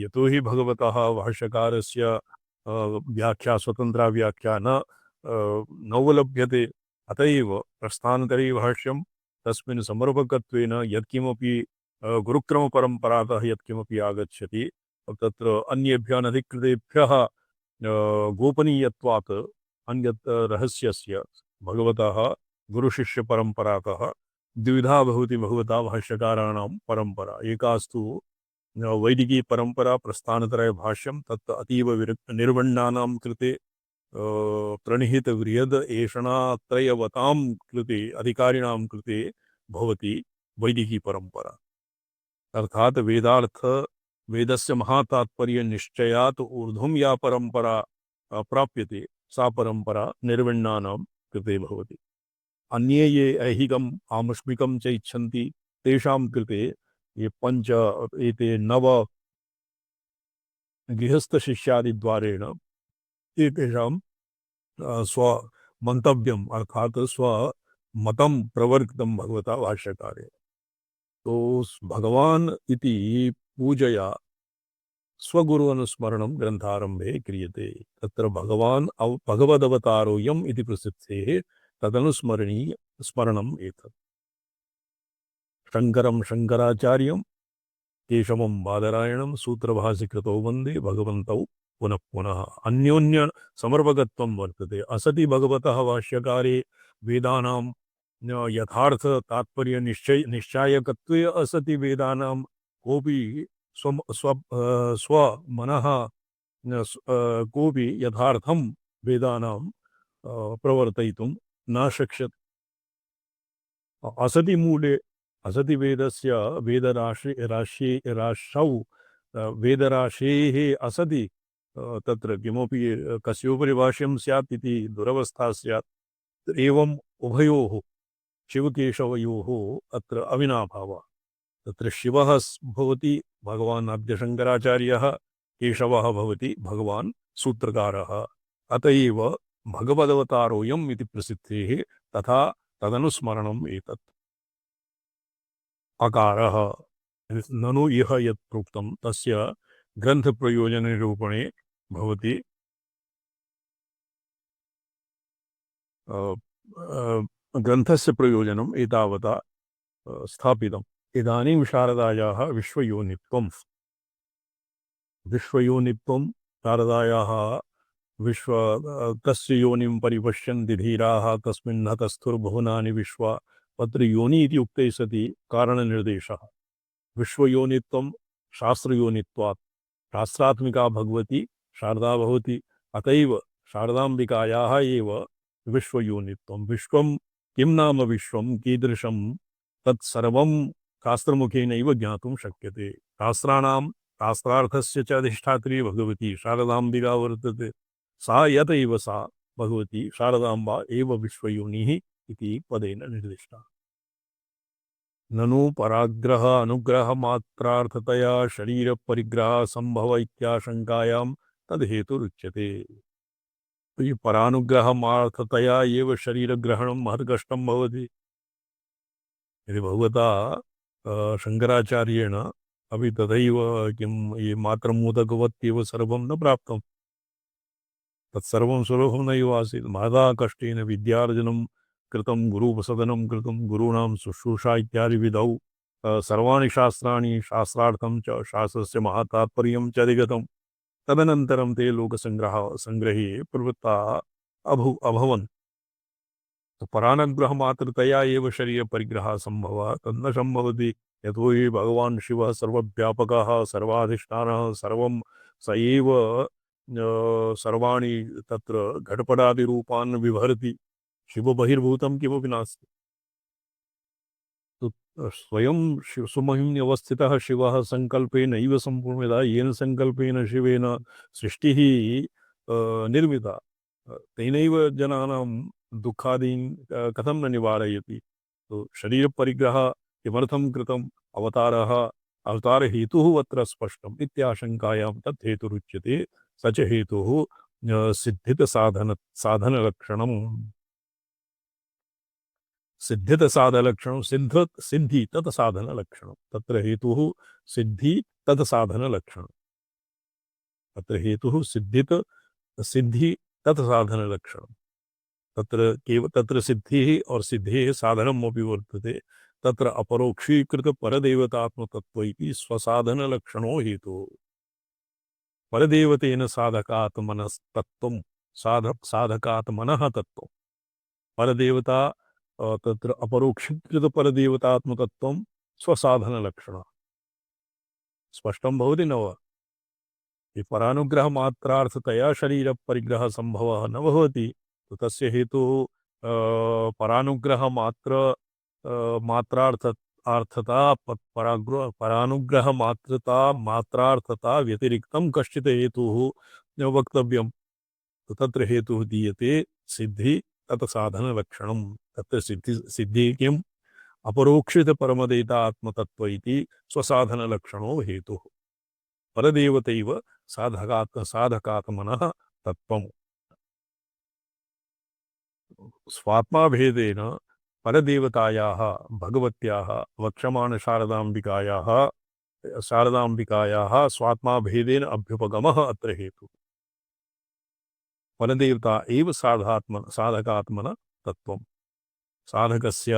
यतोहि भगवतः भाष्यकारस्य व्याख्या स्वतन्त्रा व्याख्या नोपलभ्यते अत एव प्रस्थानतरी भाष्यं तस्मिन् समर्पकत्वेन यत्किमपि गुरुक्रमपरम्परातः यत्किमपि आगच्छति तत्र अन्येभ्यः अनधिकृतेभ्यः गोपनीयत्वात् अन्यत् रहस्यस्य भगवतः गुरुशिष्यपरम्परातः द्विधा भवति भगवता भाष्यकाराणां परम्परा एकास्तु वैदिकी परम्परा प्रस्थानत्रय भाष्यं तत् अतीव निर्वण्णानां कृते प्रणिहित वृहद एषणात्रयवतां कृते अधिकारिणां कृते भवति वैदिकी परम्परा अर्थात वेदार्थ वेदस्य महातात्पर्य निश्चयात् ऊर्ध्वं या परम्परा प्राप्यते सा परम्परा निर्विण्णानां कृते भवति अन्ये ये ऐहिकम् आमुष्मिकं च इच्छन्ति तेषां कृते ये पंच एते नव गृहस्थशिष्यादिद्वारेण एतेषां स्वमन्तव्यम् अर्थात स्वमतं प्रवर्तितं भगवता भाष्यकारे तो भगवान इति पूजया स्वगुरु अनुस्मरणं ग्रन्थारम्भे क्रियते तत्र भगवान् भगवदवतारोऽयम् इति प्रसिद्धेः तदनुस्मरणीय स्मरणम् एतत् शङ्करं शङ्कराचार्यं केशवं बादरायणं सूत्रभाष्यकृतौ वन्दे भगवन्तौ पुनः पुनः अन्योन्य समर्पकत्वं वर्तते असति भगवतः भाष्यकारे वेदानां यथार्थ तात्पर्य निश्चायकत्वे असति वेदानां कोऽपि स्वमनः कोऽपि यथार्थं वेदानां प्रवर्तयितुं न शक्ष्यते असति मूले असति वेदस्य वेदराशौ वेदराशेः असति तत्र किमपि कस्योपरि भाष्यं स्यात् इति दुरवस्था स्यात्। एवम् उभयोः शिवकेशवयोः अत्र अविनाभावः। तत्र शिवः भवति भगवान् आद्यशङ्कराचार्यः, केशवः भवति भगवान् सूत्रकारः। अत एव भगवदवतारोऽयम् इति प्रसिद्धेः, तथा तदनुस्मरणम् एतत् अकारः। ननु इह यत् प्रोक्तं तस्य ग्रन्थप्रयोजननिरूपणे भवति ग्रन्थस्य प्रयोजनम् एतावता स्थापितम्। इदानीं शारदायाः विश्वयोनित्वम्। विश्वयोनित्वं शारदायाः तस्य योनिं परिपश्यन्ति धीराः तस्मिन् हतस्थुर्भुवनानि विश्वा। तत्र योनि इति उक्ते सति कारणनिर्देशः। विश्वयोनित्वं शास्त्रयोनित्वात्। शास्त्रात्मिका भगवती शारदा भवति, अतएव शारदाम्बिकायाः एव विश्वयोनित्वं। विश्वं किं नाम विश्वं कीदृशं तत्सर्वं शास्त्रमुखेनैव ज्ञातुं शक्यते। शास्त्राणां शास्त्रार्थस्य च अधिष्ठात्री भगवती शारदाम्बिका वर्तते। सा यत एव सा भगवती शारदाम्बा एव विश्वयोनिः इति पदेन निर्दिष्टा। ननु पराग्रह अनुग्रह मात्रार्थतया शरीर परिग्रह संभव इत्याशंकायां तद हेतु रुच्यते। तो ये परानुग्रह मार्थतया एव शरीर ग्रहणं महत्कष्टं भवति। यदि भगवता शंकराचार्येण अपि तथैव किं ये मात्रमूदकवत्येव सर्वं न प्राप्तं। तत्सर्वं सुलभं नैव आसीत्। महदा कष्टेन विद्यार्जनं कृतं, गुरुपसदनं कृतं, गुरूणां शुश्रूषा इत्यादि विधौ सर्वाणि शास्त्राणि शास्त्रार्थं च शास्त्रस्य महातात्पर्यं च अधिगतं। तदनन्तरं ते संग्रहे प्रवृत्ताः अभवन्। परानुग्रहमात्रतया एव शरीरपरिग्रहः सम्भवः तन्न सम्भवति। यतो हि भगवान् शिवः सर्वव्यापकः सर्वाधिष्ठानः सर्वं स एव सर्वाणि तत्र घटपटादिरूपान् विभर्ति। शिवबहिर्भूतं किमपि नास्ति। तो स्वयं सुमहिम्न्यवस्थितः शिवः संकल्पेनैव सम्पूर्णता। येन संकल्पेन शिवेन सृष्टिः निर्मिता, तेनैव जनानां दुःखादीन् कथं न निवारयति। तो शरीरपरिग्रहः किमर्थं कृतम्, अवतारहेतुः अत्र स्पष्टम् इत्याशङ्कायां तत् हेतुरुच्यते। स च हेतुः साधनलक्षणम्। सिद्धित सिद्धि तत् साधनलक्षणम्। तत्र हेतुः सिद्धि तत् साधनलक्षणम्। तत्र हेतुः सिद्धि तत् साधनलक्षणम्। तत्र सिद्धिः और सिद्धेः साधनम् अपि वर्तते। तत्र अपरोक्षीकृत परदेवतात्मतत्त्व इति स्वसाधनलक्षणो हेतुः। परदेवतेन साधकात्मनस्तत्त्वं साधकात्मनः तत्त्वं। परदेवता तत्र अपरोक्षीकृत परदेवतात्मतत्त्वं स्वसाधनलक्षणः। स्पष्टं भवति न वा? परानुग्रह मात्रार्थतया शरीर परिग्रह संभवः न भवति, तो तस्य हेतुः परानुग्रह परानुग्रह मात्रार्थता व्यतिरिक्तं कश्चित् हेतुः वक्तव्यम्। तो तत्र हेतुः दीयते सिद्धि तत् साधनलक्षणम्। तत्र सिद्धि किम्, अपरोक्षित परमदेवता आत्मतत्त्व इति स्वसाधनलक्षणो हेतुः। परदेवतैव साधकात्मनः तत्त्वम्। स्वात्माभेदेन परदेवतायाः भगवत्याः वक्ष्यमाण शारदाम्बिकायाः स्वात्माभेदेन अभ्युपगमः अत्र हेतुः। परदेवता एव साधकात्मन तत्त्वम्। साधकस्य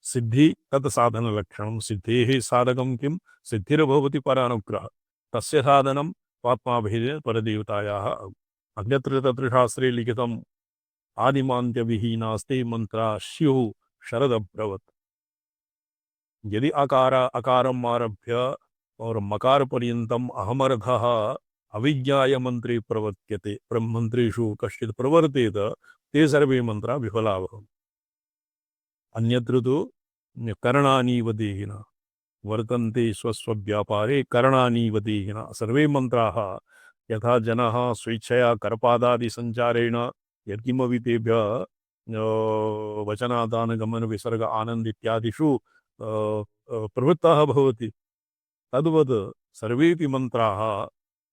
सिद्धि तत् साधनलक्षणं। सिद्धेः साधकं किं, सिद्धिर्भवति परानुग्रह, तस्य साधनं स्वात्माभेदेन परदेवतायाः। अन्यत्र तत्र शास्त्रे लिखितम् आदिमान्त्यविहीनास्ते मंत्रा स्युः शरदब्रवत्। यदि अकारम् आरभ्य और मकार पर्यन्तम् अहमर्धः अविज्ञाय मंत्रे प्रवर्त्यते, मंत्रेषु कश्चित् प्रवर्तेत, ते सर्वे मंत्रा विफला भवन्ति। अन्यत्र तु करणानीव देहिनः वर्तन्ते स्वस्वव्यापारे करणानीव देहिनः। सर्वे मंत्राः यथा जनाः स्वेच्छया करपादादिसञ्चारेण यत्किमपि तेभ्यः वचनादानगमनविसर्ग आनन्द इत्यादिषु प्रवृत्ताः भवति, तद्वत् सर्वेपि मन्त्राः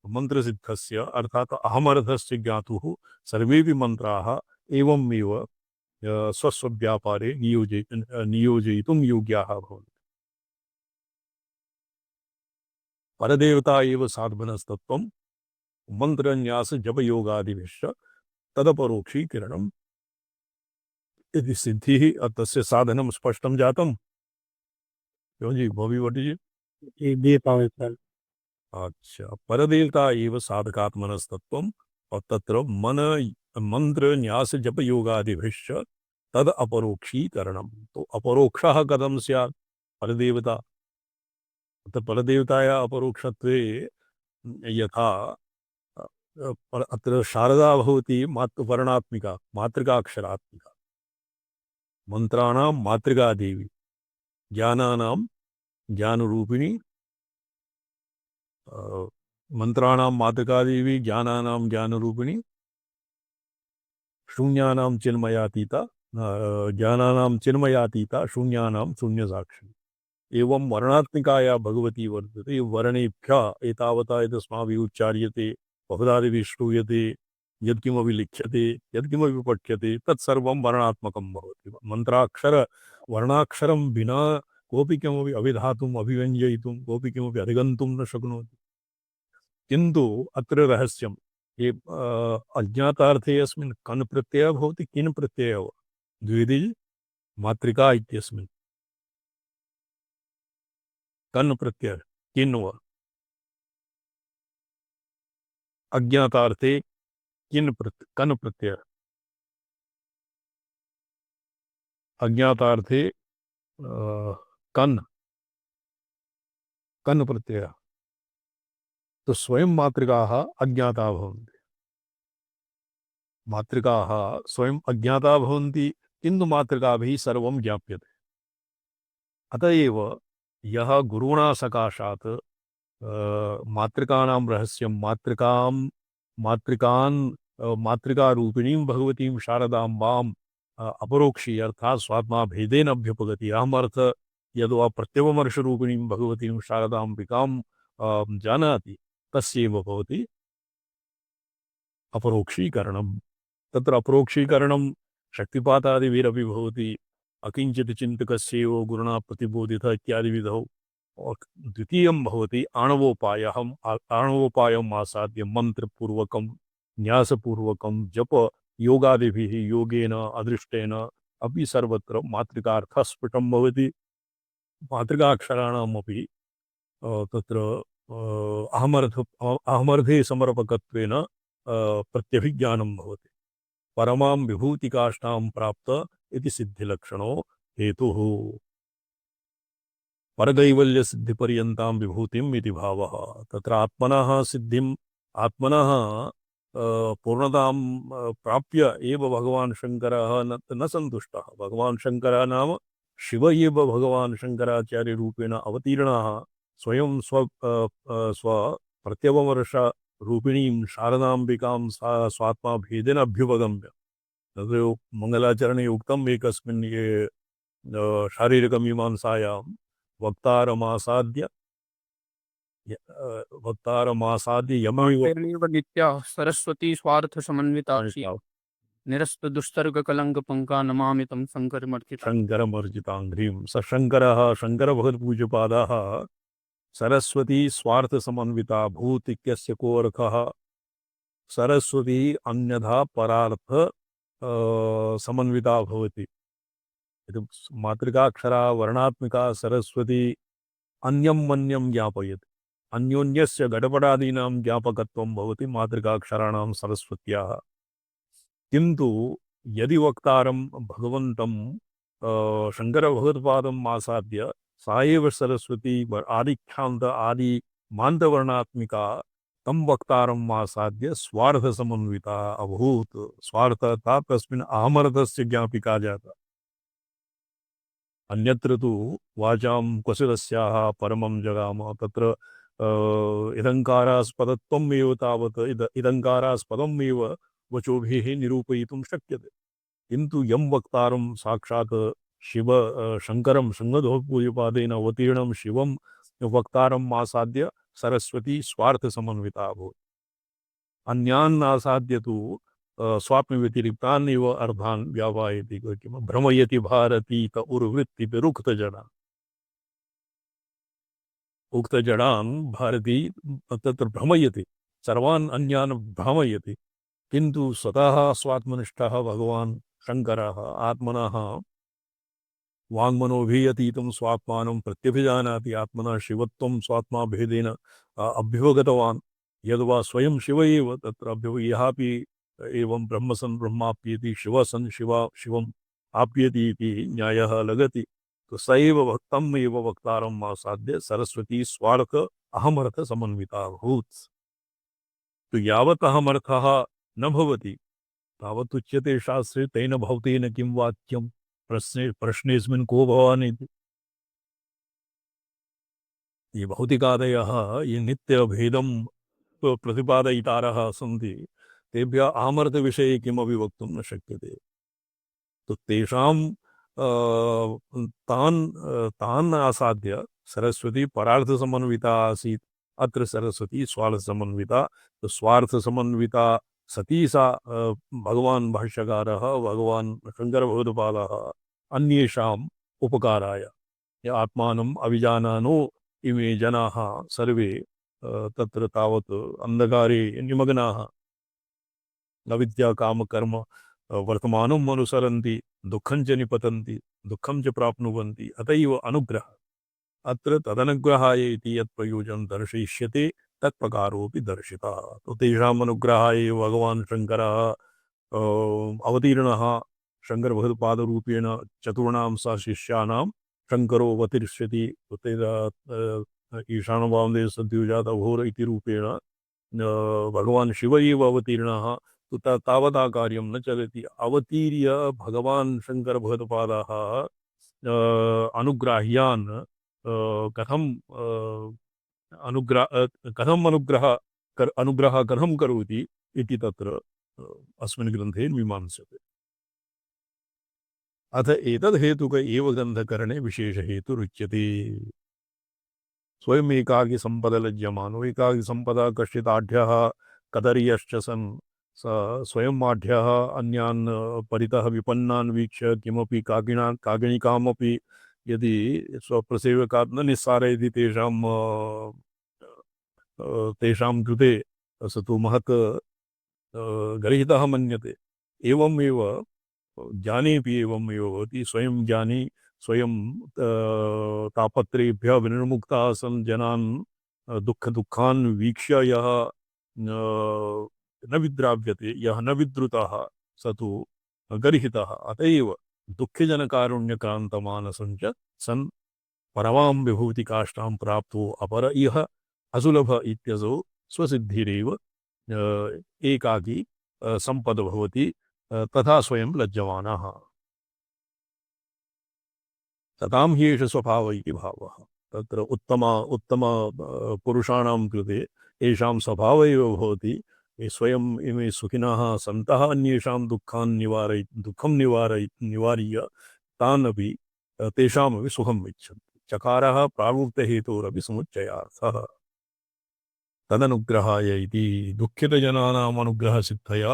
मन्त्रसिद्धस्य अर्थात् अहमर्थस्य ज्ञातुः सर्वेपि मन्त्राः एवमेव स्वस्वव्यापारे नियोजयितुं योग्याः भवन्ति। परदेवता एव साधनस्तत्त्वं मंत्रन्यास जप योगादिभिश्च तदपरोक्षीकरणम् इति सिद्धिः तस्य साधनं स्पष्टं जातम्। क्यों जी भोवी भट्ट जी? ये पावे सर। अच्छा, परदेवता एव साधकात्मनस्तत्त्वम् और तत्र मन मंत्र न्यास जप योगादिभिश्च तद अपरोक्षीकरणम्। तो अपरोक्षः कथं स्यात्? परदेवता, अत्र परदेवताया अपरोक्षत्वे यथा अत्र शारदा भवति वर्णात्मिका मातृकाक्षरात्मिका, मंत्राणां मातृका देवी, ज्ञानानां ज्ञानरूपिणी, मंत्राणां मातृका देवी, ज्ञानानां ज्ञानरूपिणी, शून्यानां चिन्मयातीता, ज्ञानानां चिन्मयातीता, शून्यानां शून्यसाक्षी। एवं वर्णात्मिकाया भगवती वर्तते। वर्णेभ्यः एतावता यदस्माभिः उच्चार्यते, बहुधादिभिः श्रूयते, यत्किमपि लिख्यते, यत्किमपि पठ्यते तत्सर्वं वर्णात्मकं भवति। मन्त्राक्षर वर्णाक्षरं विना कोऽपि किमपि अभिधातुम् अभिव्यञ्जयितुं कोऽपि किमपि अधिगन्तुं न शक्नोति। किन्तु अत्र रहस्यं, ये अज्ञातार्थे अस्मिन् कन् प्रत्ययः भवति, किन् प्रत्ययः वा द्विविधि मातृका इत्यस्मिन् कन् प्रत्यय किन् वा, अज्ञातार्थे कन् प्रत्यय, अज्ञातार्थे कन् कन् प्रत्यय। तो स्वयं मातृकाः अज्ञाता भवन्ति, मातृकाः स्वयं अज्ञाता भवन्ति, किन्तु मातृकाभिः सर्वं ज्ञाप्यते। अतः एव यः गुरुणा सकाशात् मातृकानां रहस्यं मातृकारूपिणीं भगवतीं शारदाम्बाम् अपरोक्षी अर्थात् स्वात्मा भेदेन अभ्युपगति अहमर्थ यद्वा प्रत्यवमर्शरूपिणीं भगवतीं शारदाम्बिकां जानाति तस्यैव भवति अपरोक्षीकरणम्। तत्र अपरोक्षीकरणं शक्तिपातादिभिरपि भवति, अकिञ्चित् चिन्तकस्यैव गुरुणा प्रतिबोधितः इत्यादिविधौ। और द्वितीयं भवति आणवोपायः। आणवोपायम् आसाद्य मन्त्रपूर्वकं न्यासपूर्वकं जप योगादिभिः योगेन अदृष्टेन अपि सर्वत्र मातृकार्थः स्फुटं भवति। मातृकाक्षराणामपि तत्र अहमर्थे समर्पकत्वेन प्रत्यभिज्ञानं भवति। परमां विभूतिकाष्ठां प्राप्त इति सिद्धिलक्षणो हेतुः। परदैवल्य सिद्धिपर्यन्तां विभूतिम् इति भावः। तत्र आत्मनः सिद्धिम् आत्मनः पूर्णतां प्राप्य एव भगवान् शङ्करः न सन्तुष्टः। भगवान् शङ्करः नाम शिव एव भगवान् शङ्कराचार्यरूपेण अवतीर्णः स्वयं स्व प्रत्यववर्षरूपिणीं शारदाम्बिकां स्वात्मा भेदेन अभ्युपगम्य। तत्र मङ्गलाचरणे उक्तम् एकस्मिन् ये शारीरकमीमांसायां वक्तारमासाद्य यमैव नित्या सरस्वती स्वार्थ समन्विताक्षी निरस्त दुस्तर्ग कलंक पंका नमामि तं शंकरमर्चिता। शङ्करमर्जिताङ्घ्रिं स शङ्करः शङ्करभगवत्पूज्यपादाः सरस्वती स्वार्थ समन्विता भूत इत्यस्य को अर्थः? सरस्वती अन्यथा परार्थ समन्विता भवति। मातृकाक्षरा वर्णात्मिका सरस्वती अन्यं मन्यं ज्ञापयति। अन्योन्यस्य घटपटादीनां ज्ञापकत्वं भवति मातृकाक्षराणां सरस्वत्याः। किन्तु यदि वक्तारं भगवन्तं शङ्करभगवत्पादम् आसाद्य सा एव सरस्वती आदिख्यान्त आदि मान्तवर्णात्मिका तं वक्तारम् आसाद्य स्वार्थसमन्विता अभूत्। स्वार्थता तस्मिन् अहमर्थस्य ज्ञापिका जाता। अन्यत्र तु वाचां क्वचिदस्याः परमं जगाम। तत्र इदङ्कारास्पदत्वमेव तावत् इदङ्कारास्पदमेव वचोभिः निरूपयितुं शक्यते। किन्तु यं वक्तारं साक्षात् शिव शङ्करं शृङ्गधोपूयपादेन अवतीर्णं शिवं वक्तारम् आसाद्य सरस्वती स्वार्थसमन्विता अभूत्। अन्यान् आसाद्य तु स्वात्मव्यतिरिक्तान् एव अर्थान् व्यावायति किं भ्रमयति भारतीत उर्वृत्तिभिरुक्तजना उक्तजडान् भारती तत्र भ्रमयति, सर्वान् अन्यान् भ्रामयति, किन्तु स्वतः स्वात्मनिष्ठः भगवान् शङ्करः आत्मनः वाङ्मनोभियतीतं स्वात्मानं प्रत्यभिजानाति आत्मना शिवत्वं स्वात्मा भेदेन अभ्युपगतवान् यद्वा स्वयं शिव एव तत्र यहापि एवं ब्रह्म सन् ब्रह्माप्येति शिव सन् शिवम् आप्येति इति न्यायः लगति। तो स एव भक्तम् एव वक्तारम् आसाद्य सरस्वती स्वार्थ अहमर्थ समन्विता भूत्। तो यावत् अहमर्थः न भवति तावत् उच्यते शास्त्रे तेन भवतेन किं वाक्यं प्रश्नेऽस्मिन् को भवान् इति। ये भौतिकादयः ये नित्यभेदं प्रतिपादयितारः सन्ति तेभ्यः अहमर्थविषये किमपि वक्तुं न शक्यते। तो तेषां तान् आसाद्य सरस्वती परार्थसमन्विता आसीत्। अत्र सरस्वती स्वार्थसमन्विता। तो स्वार्थसमन्विता सती सा भगवान् भाष्यकारः भगवान् शङ्करभगवत्पादः अन्येषाम् उपकाराय आत्मानम् अविजानानो इमे जनाः सर्वे तत्र तावत् अन्धकारे निमग्नाः अविद्या कामकर्म वर्तमानम् अनुसरन्ति दुःखं च निपतन्ति दुःखं च प्राप्नुवन्ति अतएव अनुग्रह अत्र तदनुग्रहाय इति यत् प्रयोजनं दर्शयिष्यते तत्प्रकारोऽपि दर्शितः। तो तेषाम् अनुग्रहाय भगवान् शङ्करः अवतीर्णः शङ्करभगवत्पादरूपेण चतुर्णां स शिष्याणां शङ्करो अवतिष्यति ईशानवामदेव सद्योजात अघोर इति रूपेण भगवान् शिव एव अवतीर्णः। तो तावता कार्यं न चलति। अवतीर्य भगवान् शङ्करभगवत्पादः अनुग्राह्यान् कथम् अनुग्रह कथं करोति इति तत्र अस्मिन् ग्रन्थे मीमांस्यते। अथ एतद् हेतुक एव ग्रन्थकरणे विशेषहेतुरुच्यते। स्वयम् एकाकी सम्पदलज्यमानो एकाकी सम्पदा कश्चिदाढ्यः कदर्यश्च सन् स स्वयं आढ्यः अन्यान् परितः विपन्नान् वीक्ष्य किमपि कागिणिकामपि यदि स्वप्रसेवकात् न निस्सारयति तेषां कृते स तु महत् गर्हितः मन्यते। एवमेव ज्ञानेऽपि एवमेव भवति। स्वयं ज्ञानी स्वयं तापत्रेभ्यः विनिर्मुक्तः सन् जनान् दुःखान् वीक्ष्य यः न विद्राव्यते यः न विद्रुतः स तु गर्हितः। अतएव दुःखजनकारुण्यक्रान्तमानसं च सन् परमां विभूतिकाष्ठां प्राप्तो अपर इह असुलभ इत्यसौ स्वसिद्धिरेव एकाकी सम्पद भवति तथा स्वयं लज्जवानः। तथां ह्येष स्वभाव इति भावः। तत्र उत्तम पुरुषाणां कृते येषां स्वभाव एव भवति ये स्वयं इमे सुखिनः सन्तः अन्येषां दुःखं निवार्य तान् अपि तेषामपि सुखम् इच्छन्ति। चकारः प्रावृत्तहेतोरपि समुच्चयार्थः। तदनुग्रहाय इति दुःखितजनानाम् अनुग्रहसिद्धया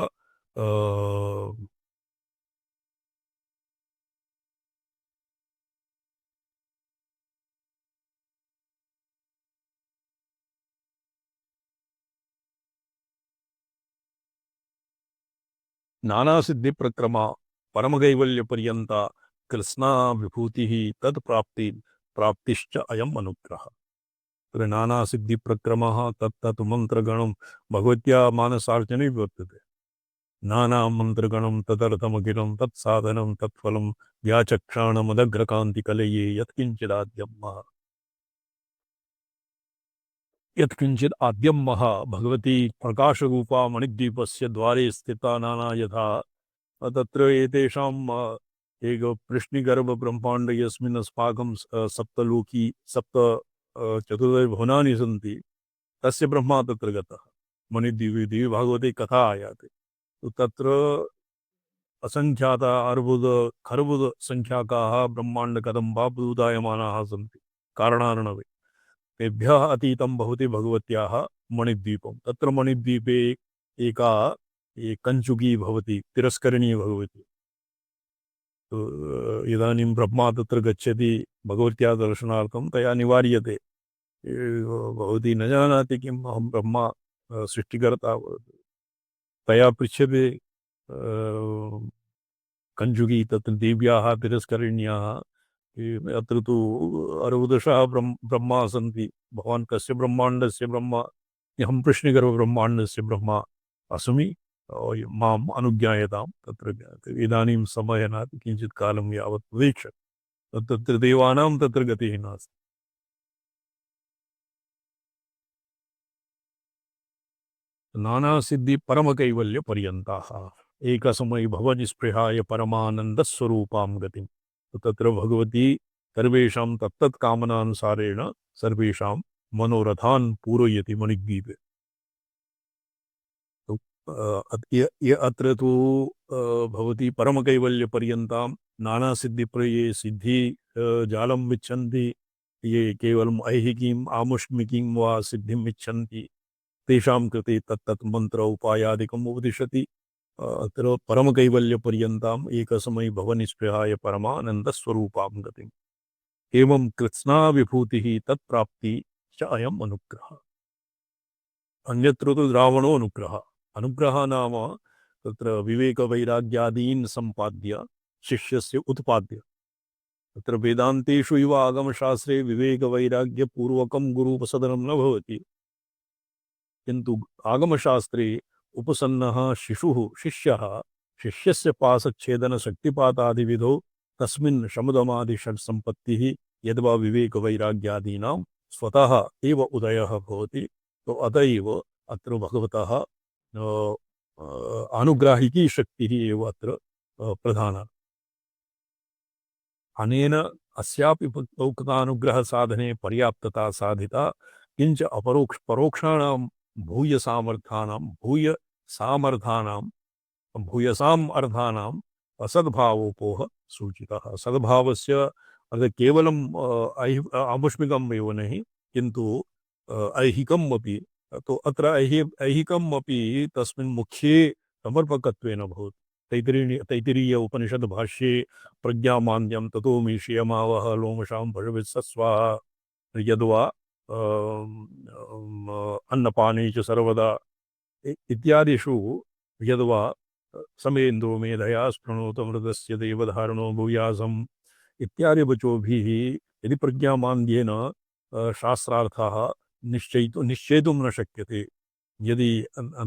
नानासिद्धिप्रक्रमा परमकैवल्यपर्यन्ता कृत्स्ना विभूतिः प्राप्तिश्च अयम् अनुग्रहः। नानासिद्धिप्रक्रमः तत्तत् मन्त्रगणं भगवत्या मानसार्चने वर्तते। नानामन्त्रगणं तदर्थमखिलं तत्साधनं तत्फलं व्याचक्षाणमदग्रकान्तिकलये यत्किञ्चित् आद्यं महा भगवती प्रकाशरूपा मणिद्वीपस्य द्वारे स्थिता नाना यथा तत्र एतेषाम् एक कृष्णिगर्भब्रह्माण्ड यस्मिन् अस्माकं सप्तलोकी सप्त चतुर्दश भुवनानि सन्ति। तस्य ब्रह्मा तत्र गतः। मणिद्वीपे देवी भागवते कथा आयाति। तो तत्र असंख्याता अर्बुद खर्बुद संख्याकाः ब्रह्मांड कदम्बा उदायमानाः सन्ति कारणार्णवे। तेभ्यः अतीतं भवति भगवत्याः मणिद्वीपं। तत्र मणिद्वीपे एका कञ्चुकी भवति, तिरस्करिणी भवति। तो इदानीं ब्रह्मा तत्र गच्छति भगवत्याः दर्शनार्थं, तया निवार्यते, भवती न जानाति किम्, अहं ब्रह्मा सृष्टिकर्ता। तया पृच्छ्यते कञ्जुगी तत्र देव्याः तिरस्करिण्याः, अत्र तु अर्बुदशः ब्रह्मा सन्ति, भवान् कस्य ब्रह्माण्डस्य ब्रह्मा? अहं कृष्णगर्भब्रह्माण्डस्य ब्रह्मा अस्मि, माम् अनुज्ञायतां। तत्र इदानीं समयः नास्ति, किञ्चित् कालं यावत् प्रतीक्ष। तत्र देवानां तत्र गतिः नास्ति। नानासिद्धि परमकैवल्यपर्यन्ताः एकसमये भवनिस्पृहाय परमानन्दस्वरूपां गतिं। तो तत्र भगवती सर्वेषां तत्तत् कामनानुसारेण सर्वेषां मनोरथान् पूरयति मणिद्वीपे। तो अत्र तु भवती परमकैवल्यपर्यन्तां नानासिद्धिप्रये सिद्धि जालं इच्छन्ति, ये केवलम् ऐहिकीम् आमुष्मिकीं वा सिद्धिम् इच्छन्ति, तेषां कृते तत्तत् मंत्र उपायादिकम् उपदिशति। अत्र परमकैवल्यपर्यन्ताम् एकसमये भवनिस्पृहाय परमानन्दस्वरूपां गतिम्। एवं कृत्स्ना विभूतिः तत्प्राप्ति च अयम् अनुग्रहः। अन्यत्र तु द्रावणो अनुग्रहः। अनुग्रहः नाम तत्र विवेकवैराग्यादीन् सम्पाद्य शिष्यस्य उत्पाद्य। तत्र वेदान्तेषु इव आगमशास्त्रे विवेकवैराग्यपूर्वकं गुरुपसदनं न भवति, किन्तु आगमशास्त्रे उपसन्नः शिशुः शिष्यः शिष्यस्य पासच्छेदनशक्तिपातादिविधौ तस्मिन् शमदमादिषट्सम्पत्तिः यद्वा विवेकवैराग्यादीनां स्वतः एव उदयः भवति। तो अतएव अत्र भगवतः अनुग्राहिकी शक्तिः एव अत्र प्रधाना। अनेन अस्यापि उक्तानुग्रह साधने पर्याप्तता साधिता, किंच परोक्षाणां भूयसाम् अर्थानाम् असद्भावोपोह सूचितः। सद्भावस्य अर्थात् केवलं आमुष्मिकम् एव नहि, किन्तु ऐहिकम् अपि। तो अत्र ऐहिकम् अपि तस्मिन् मुख्ये समर्पकत्वेन भवति। तैत्तिरीय उपनिषद भाष्ये प्रज्ञामान्यं ततो मीष्यमावह लोमशां भजवित्सस्वाहा यद्वा अन्नपाने च सर्वदा इत्यादिषु यद्वा समेन्द्रो मेधया स्पृणोत मृतस्य देवधारणो भूयासम् इत्यादि वचोभिः यदि प्रज्ञामान्येन शास्त्रार्थः निश्चेतुं न शक्यते। यदि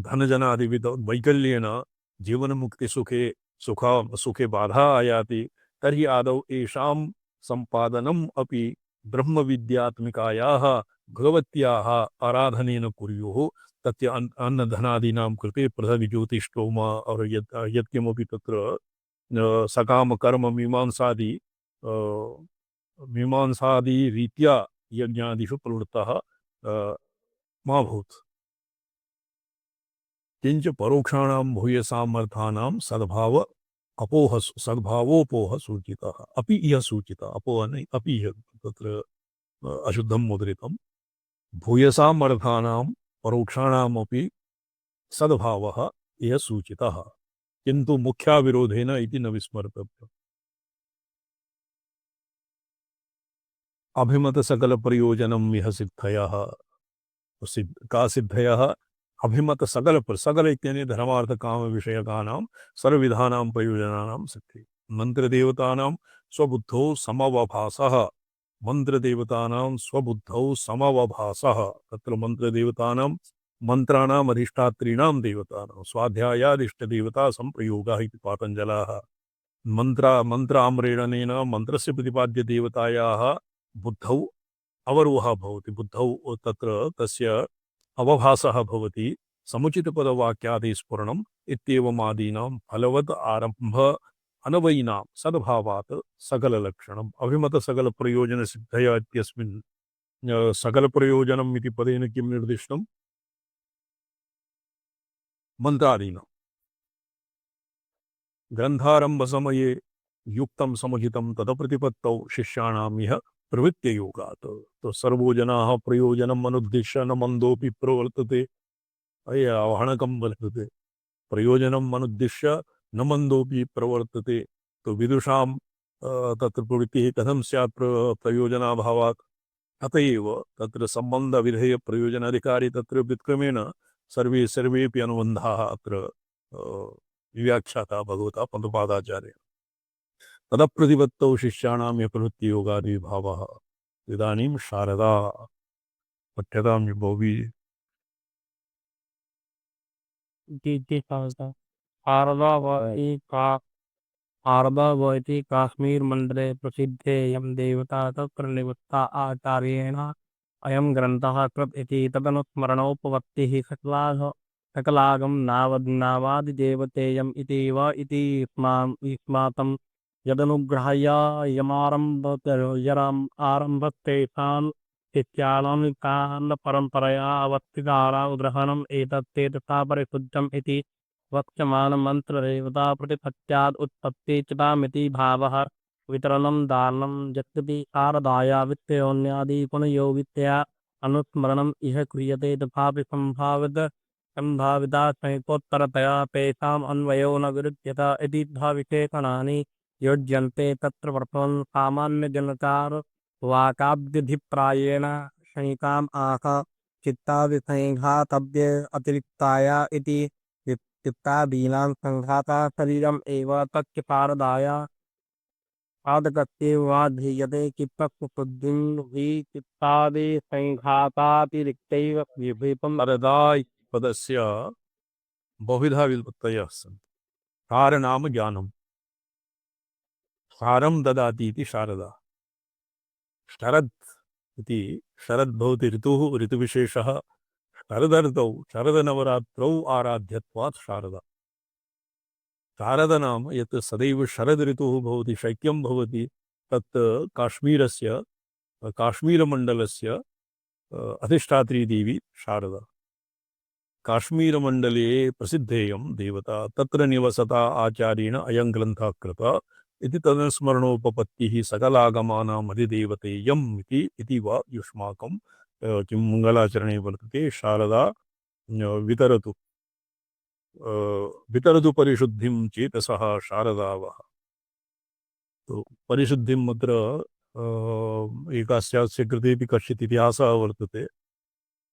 धनजनादिविध वैकल्येन जीवनमुक्तिसुखे बाधा आयाति, तर्हि आदौ येषां सम्पादनम् अपि ब्रह्मविद्यात्मिकायाः भगवत्याः आराधनेन कुर्युः। तस्य अन्नधनादीनां कृते पृथग् ज्योतिष्टोम और यत्किमपि तत्र सकाम कर्म मीमांसादि रीत्या यज्ञादिषु प्रवृत्तः मा भूत्। किंच परोक्षाणां भूयसामर्थानां सद्भावोपोह सूचितः। अपि यह सूचितः, अपोह नहीं, अपि यह तत्र अशुद्धं मुद्रितं। भूयसामर्थानां परोक्षाणामपि सद्भावः यह सूचितः, किन्तु मुख्याविरोधेन इति न विस्मर्तव्यम्। अभिमत सकल प्रयोजनम यह सिद्धयः। का सिद्धयः? अभिमत सकल इत्यनेन धर्मार्थ काम विषयकानां सर्वविधानां प्रयोजनानां सिद्धि। मंत्रदेवतानां स्वबुद्धौ समवभासः। मंत्रदेवतानां स्वबुद्धौ समवभासः। तत्र मंत्रदेवतानां मंत्राणाम् अधिष्ठात्रीणां देवतानां स्वाध्यायादिष्टदेवता संप्रयोगः इति पातञ्जलः। मंत्राम्रेणनेन मंत्रस्य प्रतिपाद्य देवतायाः बुद्धौ अवरोहः भवति। बुद्धौ तत्र तस्य अवभासः भवति। समुचितपदवाक्यादिस्फुरणम् इत्येवमादीनां फलवद् आरम्भ अनवयिनां सद्भावात् सकललक्षणम्। अभिमत सकल प्रयोजन सिद्धया इत्यस्मिन् सकलप्रयोजनम् इति पदेन किं निर्दिष्टं? मन्त्रादीनां ग्रन्थारम्भसमये युक्तं समहितं तदप्रतिपत्तौ शिष्याणाम् इह प्रवृत्तियोगात्। तो सर्वो जनाः प्रयोजनम् अनुद्दिश्य न मन्दोऽपि प्रवर्तते, अय आह्वणकं वर्तते। प्रयोजनम् अनुद्दिश्य न मन्दोऽपि प्रवर्तते। तो विदुषां तत्र प्रवृत्तिः कथं स्यात् प्रयोजनाभावात्? अत एव तत्र सम्बन्धविधेय प्रयोजनाधिकारी तत्र व्युत्क्रमेण सर्वे सर्वेपि अनुबन्धाः अत्र व्याख्याता भगवता पदपादाचार्येण। तदप्रतिपत्तौ शिष्याणां यः प्रवृत्तियोगादिभावः। इदानीं शारदा पठ्यतां बहुभिः। जी शारदा। शारदा भवति काश्मीर मंडले प्रसिद्धे यं देवता तत्र निवृत्ता आचार्येण अयं ग्रन्थः कृत इति तदनुस्मरणोपपत्तिः सकलागम नावादिदेवतेयम् इति वा इति स्मातं यदनुग्रह्य यमारम्भम् आरम्भस्तेषां शिष्याणां कालपरम्परया अवस्थितानां ग्रहणम् एतत्ते तथा परिशुद्धम् इति वक्ष्यमाणमन्त्रदेवता प्रतिपत्त्याद् उत्पत्ति चितामिति भावः। वितरणं दानं यद्यपि शारदाया वित्तयोन्यादि पुनयो वित्तया अनुस्मरणम् इह क्रियते तथापि संभाविता संयुक्तोत्तरतया तेषाम् अन्वयो न विरुध्यत इति विशेषणानि योज्यन्ते। तत्र प्रथमं सामान्यजनकार वाकाब्दिभिप्रायेण शयिकाम् आह चित्तादिसंघातव्ये अतिरिक्ताया इति चित्तादीनां संघाता शरीरम् एव तच्च शारदाया पादकस्यैव वा ध्येयते चित्तशुद्धिं हि चित्तादिसंघातातिरिक्तैव विभेपम्। शारदा पदस्य बहुविधा व्युत्पत्तयः सन्ति। शार नाम ज्ञानं, शारं ददाति इति शारदा। शरद् इति शरद् भवति ऋतुः, ऋतुविशेषः। शरदर्तौ शरदनवरात्रौ आराध्यत्वात् शारदा। शारद नाम यत् सदैव शरद ऋतुः भवति, शैत्यं भवति, तत् काश्मीरस्य काश्मीरमण्डलस्य अधिष्ठात्री देवी शारदा। काश्मीरमण्डले प्रसिद्धेयं देवता, तत्र निवसता आचार्येण अयं ग्रन्थः कृतः इति तदनुस्मरणोपपत्तिः सकलागमानाम् अधिदेवतेयम् इति वा युष्माकं किं मङ्गलाचरणे वर्तते। शारदा वितरतु परिशुद्धिं चेतसः शारदावः। तो परिशुद्धिम् अत्र एकास्यास्य कृतेपि कश्चित् इतिहासः वर्तते।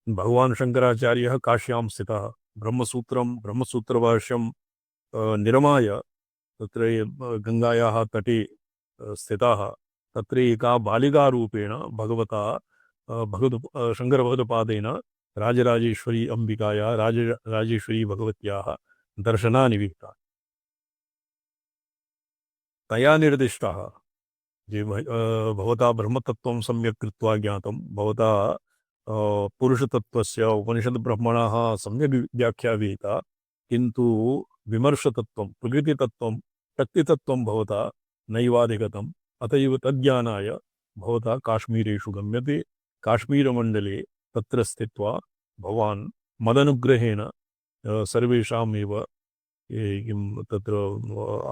भगवान् शङ्कराचार्यः काश्यां स्थितः, ब्रह्मसूत्रभाष्यं निर्माय तत्र गङ्गायाः तटे स्थिताः। तत्र एका बालिकारूपेण भगवता शङ्करभगवत्पादेन राजराजेश्वरी अम्बिकायाः राजेश्वरी भगवत्याः दर्शनानि विहितानि। तया निर्दिष्टः जे भवता ब्रह्मतत्त्वं सम्यक् कृत्वा ज्ञातं, भवता पुरुषतत्त्वस्य उपनिषद्ब्रह्मणः सम्यक् व्याख्या विहिता, किन्तु विमर्शतत्त्वं, प्रकृतितत्त्वं, शक्तितत्त्वं भवता नैवाधिगतम्। अत एव तज्ज्ञानाय भवता काश्मीरेषु गम्यते। काश्मीरमण्डले तत्र स्थित्वा भवान् मदनुग्रहेण सर्वेषामेव किं तत्र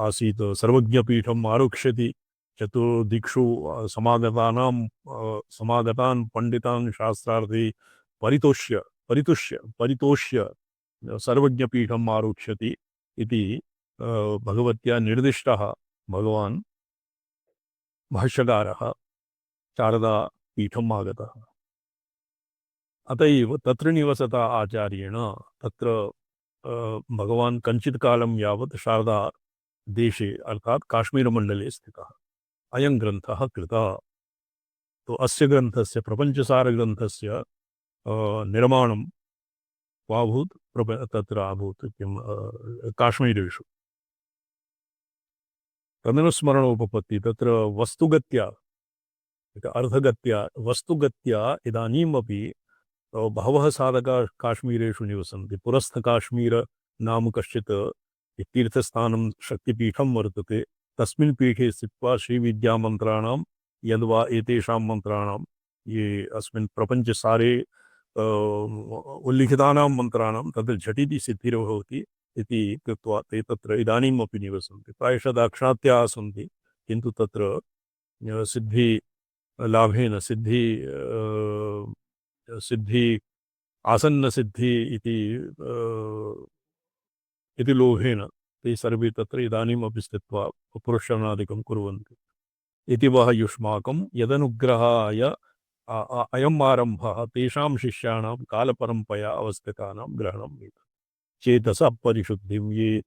आसीत् सर्वज्ञपीठम् आरक्ष्यति। चतुर्दिक्षु समागतान् पण्डितान् शास्त्रार्थी परितोष्य सर्वज्ञपीठम् आरक्ष्यति इति भगवत्या निर्दिष्टः भगवान् भाष्यकारः शारदा पीठम् आगतः। अत एव तत्र निवसता आचार्येण तत्र भगवान् कञ्चित् कालं यावत् शारदा देशे अर्थात् काश्मीरमण्डले स्थितः। अयं ग्रन्थः कृतः। तो अस्य ग्रन्थस्य प्रपञ्चसारग्रन्थस्य निर्माणं क्वाभूत् तत्र अभूत् किं काश्मीरेषु। तदनुस्मरणोपपत्ति तत्र वस्तुगत्या अर्थगत्या वस्तुगत्या इदानीमपि बहवः साधकाः काश्मीरेषु निवसन्ति। पुरस्थकाश्मीर नाम कश्चित् तीर्थस्थानं शक्तिपीठं वर्तते। तस्मिन् पीठे स्थित्वा श्रीविद्यामन्त्राणां यद्वा एतेषां मन्त्राणां ये अस्मिन् प्रपञ्चसारे उल्लिखितानां मन्त्राणां तद् झटिति सिद्धिर्भवति इति कृत्वा ते तत्र इदानीमपि निवसन्ति। प्रायशः दाक्षिणात्याः सन्ति, किन्तु तत्र सिद्धिलाभेन सिद्धि आसन्नसिद्धि इति लोभेन ते सर्वे तत्र इदानीमपि स्थित्वा पुरुषणादिकं कुर्वन्ति। इति वः युष्माकं यदनुग्रहाय अयम् आरम्भः तेषां शिष्याणां कालपरम्परया अवस्थितानां ग्रहणं चेतसः परिशुद्धिं। ये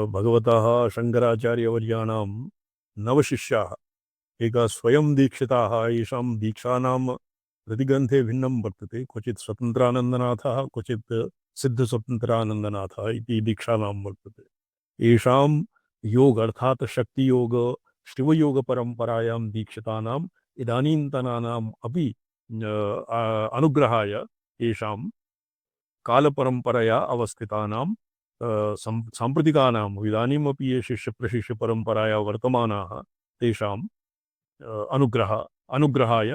भगवतः शङ्कराचार्यवर्याणां नवशिष्याः एका स्वयं दीक्षिताः, येषां दीक्षानां प्रतिग्रन्थे भिन्नं वर्तते। क्वचित् स्वतन्त्रानन्दनाथः, क्वचित् सिद्धस्वतन्त्रानन्दनाथः इति दीक्षानां वर्तते। येषां योग अर्थात शक्ति योग शिवयोग परंपरायां दीक्षितानाम् इदानीन्तनानाम् अपि अनुग्रहाय येषां कालपरंपरया अवस्थितानां साम्प्रतिकानाम् इदानीमपि ये शिष्यप्रशिष्य परंपराया वर्तमानाः तेषां अनुग्रहाय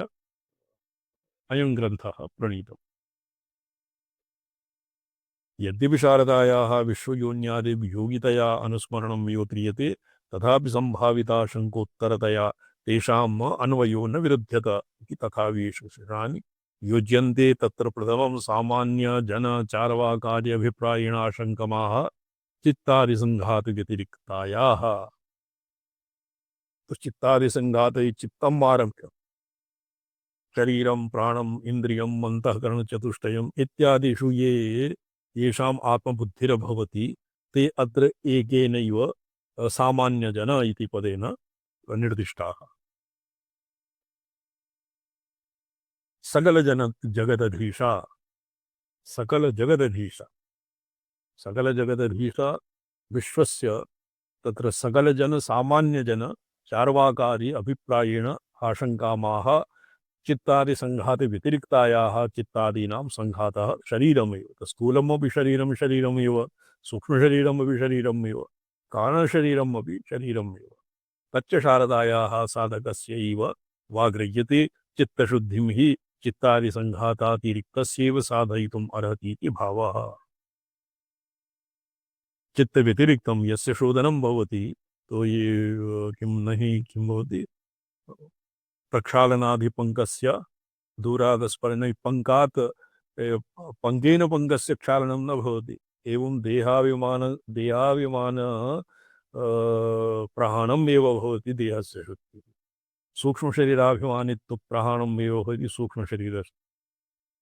अयं ग्रन्थः प्रणीतः। यद्यपि शारदायाः विश्वयोन्यादियोगितया अनुस्मरणं यो क्रियते, तथापि संभाविता शङ्कोत्तरतया तेषाम् अन्वयो न विरुध्यत इति तथा विशेषणानि योज्यन्ते। तत्र प्रथमं सामान्य जन चार्वाकादि अभिप्रायेणाशङ्कमाः चित्तादिसङ्घातव्यतिरिक्तायाः। तो चित्तादिसङ्घात चित्तम् आरभ्य शरीरं प्राणम् इन्द्रियम् अन्तःकरणचतुष्टयम् इत्यादिषु येषाम् आत्मबुद्धिरभवति ते अत्र एकेनैव सामान्यजन इति पदेन निर्दिष्टाः। सकलजगदधीशा सकलजगदधीशा विश्वस्य तत्र सकलजन सामान्यजन चार्वाकादि अभिप्रायेण आशङ्कामाः चित्तादि संघात व्यतिरिक्तायाः चित्तादीनां संघातः शरीरमेव। स्थूलमपि शरीरं शरीरमेव, सूक्ष्मशरीरमपि शरीरमेव, कारणशरीरमपि शरीरमेव। तच्च शारदायाः साधकस्यैव वा गृह्यते। चित्तशुद्धिं हि चित्तादि संघातातिरिक्तस्यैव साधयितुम् अर्हति इति भावः। चित्त व्यतिरिक्तं यस्य शोधनं भवति, तो ये किं नहि किं भवति प्रक्षालनाधिपङ्कस्य दूरादस्पर्णै पङ्कात् पङ्केन पङ्कस्य क्षालनं न भवति। एवं देहाभिमान प्रहाणम् एव भवति देहस्य शुद्धिः। सूक्ष्मशरीराभिमानित्व प्रहाणम् एव भवति सूक्ष्मशरीरस्य।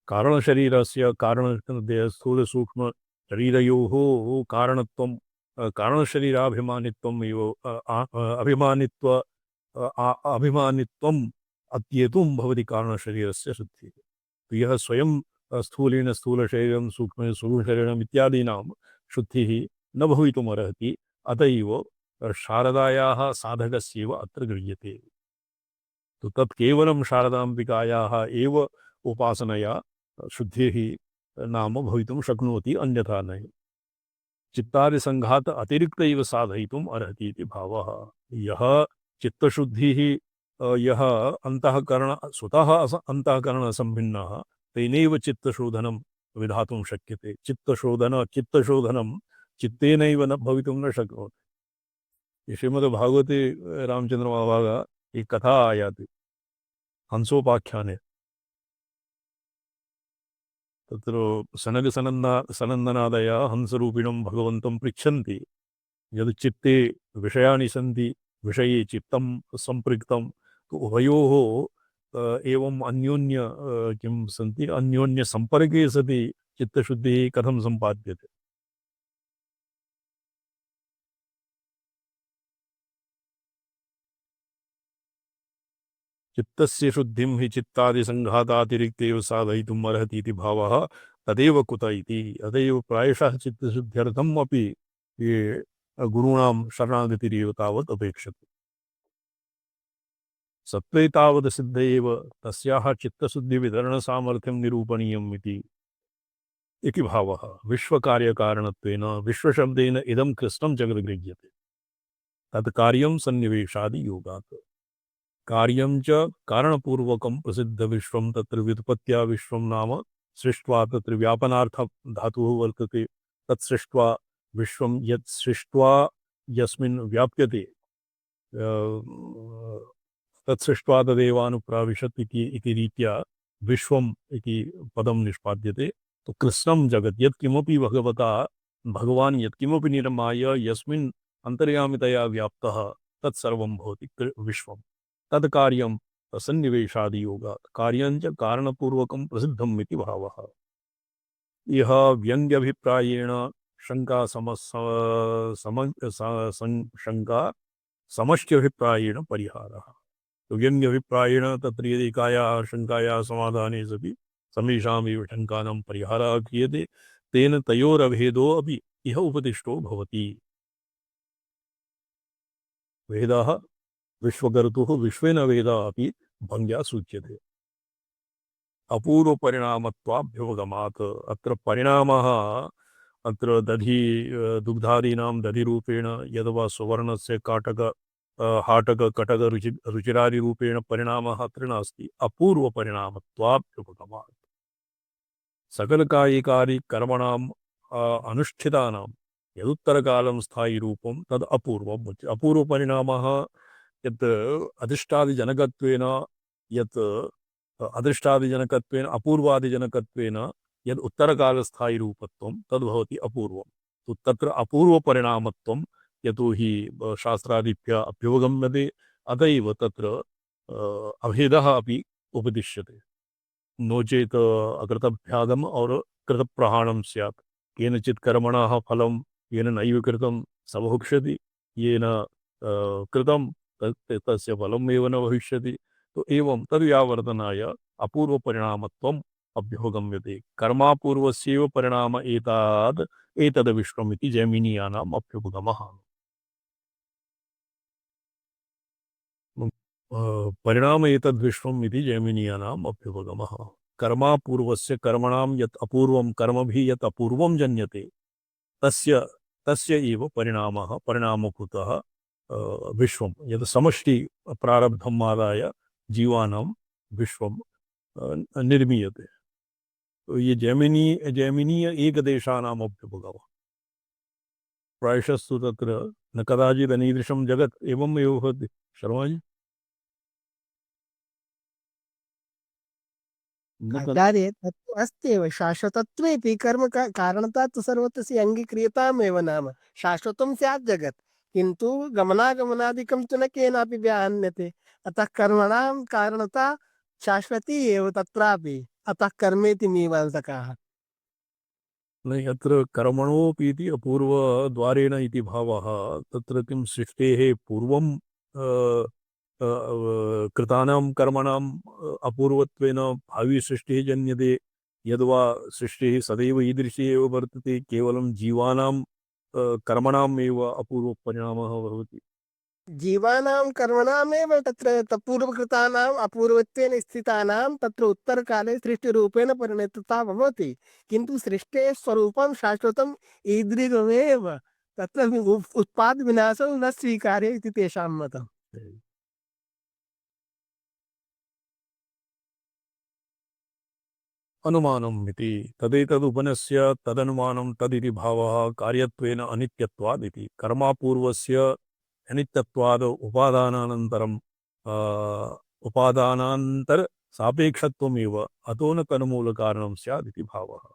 कारणशरीरस्य स्थूल सूक्ष्म शरीरयोः कारणत्वं कारणशरीराभिमानित्वम् एव अभिमानित्वम् अत्येतुं भवति कारणशरीरस्य शुद्धिः। तो यह स्वयं स्थूलेन स्थूलशरीरं सूक्ष्मशरीरम् इत्यादीनां शुद्धिः न भवितुमर्हति। अत एव शारदायाः साधकस्यैव अत्र गृह्यते। तो तत् केवलं शारदाम्बिकायाः एव उपासनया शुद्धिः नाम भवितुं शक्नोति, अन्यथा नहि। चित्तादिसङ्घात अतिरिक्त एव साधयितुम् अर्हति इति भावः। यः चित्तशुद्धिः यः अंतःकरण स्वतः अंतःकरणसम्भिन्नः तेनैव चित्तशोधनं विधातुं शक्यते। चित्तशोधनं चित्तेनैव न भवितुं न शक्नोति। श्रीमद्भागवते रामचन्द्रमहाभागा एक कथा आयाति हंसोपाख्याने। तत्र सनन्दनादयः हंसरूपिणं भगवन्तं पृच्छन्ति, यद् चित्ते विषयाणि सन्ति, विषये चित्तं सम्पृक्तं, तो उभयोः एवं अन्योन्य किं सन्ति, अन्योन्य संपर्के सति चित्तशुद्धिः कथं सम्पाद्यते। चित्तस्य शुद्धिं हि चित्तादिसङ्घातातिरिक्तेव साधयितुम् अर्हति इति भावः। तदेव कुत इति। अतएव प्रायशः चित्तशुद्ध्यर्थम् अपि ये गुरूणां शरणागतिरेव तावत् अपेक्षते। सत्त्वे तावत् सिद्ध एव तस्याः चित्तशुद्धिवितरणसामर्थ्यं निरूपणीयम् इति भावः। विश्वकार्यकारणत्वेन विश्वशब्देन इदं कृष्णं जगद् गृह्यते, तत् कार्यं सन्निवेशादि योगात्। कार्यं च कारणपूर्वकं प्रसिद्धविश्वं तत्र व्युत्पत्त्या विश्वं नाम सृष्ट्वा तत्र व्यापनार्थ धातुः वर्तते तत् सृष्ट्वा विश्वं यत् सृष्ट्वा यस्मिन् व्याप्यते तत् सृष्ट्वा तदेवानुप्राविशत् इति रीत्या विश्वम् इति पदं निष्पाद्यते तो कृष्णं जगत् यत्किमपि भगवता भगवान् यत्किमपि निर्माय यस्मिन् अन्तर्यामितया व्याप्तः तत्सर्वं भवति विश्वं तद् कार्यं सन्निवेशादियोगात् कार्यञ्च कारणपूर्वकं प्रसिद्धम् इति भावः यह व्यङ्ग्यभिप्रायेण शङ्का शङ्का समष्ट्यभिप्रायेण परिहारः तो व्यङ्ग्यभिप्रायेण तत्र यदि एकायाः शङ्कायाः समाधाने सति समेषामेव शङ्कानां परिहारः क्रियते तेन तयोरभेदो अपि इह उपदिष्टो भवति वेदः विश्वकर्तुः विश्वेन वेदः अपि भङ्ग्या सूच्यते अपूर्वपरिणामत्वाभ्युपगमात् अत्र परिणामः अत्र दधि दुग्धादीनां दधिरूपेण यद्वा सुवर्णस्य काटक हाटक कटक रुचिरादिरूपेण परिणामः अत्र नास्ति अपूर्वपरिणामत्वाभ्युपगमात् सकलकायिकादि कर्मणाम् अनुष्ठितानां यदुत्तरकालं स्थायि रूपं तद् अपूर्वम् अपूर्वपरिणामः यत् अधिष्ठादिजनकत्वेन यत् अदृष्टादिजनकत्वेन अपूर्वादिजनकत्वेन यद् उत्तरकालस्थायिरूपत्वं तद्भवति अपूर्वं तु तत्र अपूर्वपरिणामत्वं यतो हि शास्त्रादिभ्यः अभ्युपगम्यते अत एव तत्र अभेदः अपि उपदिश्यते नो चेत् अकृतभ्यागम और कृतप्रहाणं स्यात् केनचित् कर्मणः फलं येन नैव कृतं स भोक्ष्यति येन कृतं तस्य फलम् एव न भविष्यति तो एवं तद्व्यावर्तनाय अपूर्वपरिणामत्वम् अभ्युपगम्यते कर्मापूर्वस्यैव परिणाम एतद् विश्वमिति जैमिनीयानाम् अभ्युपगमः परिणाम एतद्विश्वम् इति जैमिनीयानाम् अभ्युपगमः कर्मापूर्वस्य कर्मणां यत् अपूर्वं कर्मभिः यत् अपूर्वं जन्यते तस्य तस्य एव परिणामः परिणामभूतः विश्वं यत् समष्टि प्रारब्धम् आदाय जीवानां विश्वं निर्मीयते तो ये जैमिनीय एकदेशानाम् अभ्युपगमः प्रायशस्तु तत्र न कदाचित् अनीदृशं जगत् एवम् एव भवति शर्माजी आचार्य तत्तु अस्त्येव शाश्वतत्वेपि कर्म कारणता तु सर्वस्य अङ्गीक्रियतामेव नाम शाश्वतं स्यात् जगत् किन्तु गमनागमनादिकं तु न केनापि व्याहन्यते अतः कर्मणां कारणता शाश्वती एव तत्रापि अतः कर्मेति मीमांसकाः नहीं अत्र कर्मणोऽपीति अपूर्वद्वारेण इति भावः तत्र किं सृष्टेः पूर्वं कृतानां कर्मणाम् अपूर्वत्वेन भावी सृष्टिः जन्यते यद्वा सृष्टिः सदैव ईदृशी एव वर्तते केवलं जीवानां कर्मणाम् एव अपूर्वपरिणामः भवति जीवानां कर्मणामेव तत्र पूर्वकृतानाम् अपूर्वत्वेन स्थितानां तत्र उत्तरकाले सृष्टिरूपेण परिणतता भवति किन्तु सृष्टेः स्वरूपं शाश्वतम् ईदृगमेव तत्र उत्पादविनाशो न स्वीकार्य इति तेषां मतम् अनुमानम् इति तदेतदुपनस्य तदनुमानं तदिति भावः कार्यत्वेन अनित्यत्वाद् इति कर्मापूर्वस्य अनित्यत्वाद उपादानानन्तरं उपादानान्तर सापेक्षत्वमेव अतो न तन्मूलकारणं स्यात् इति भावः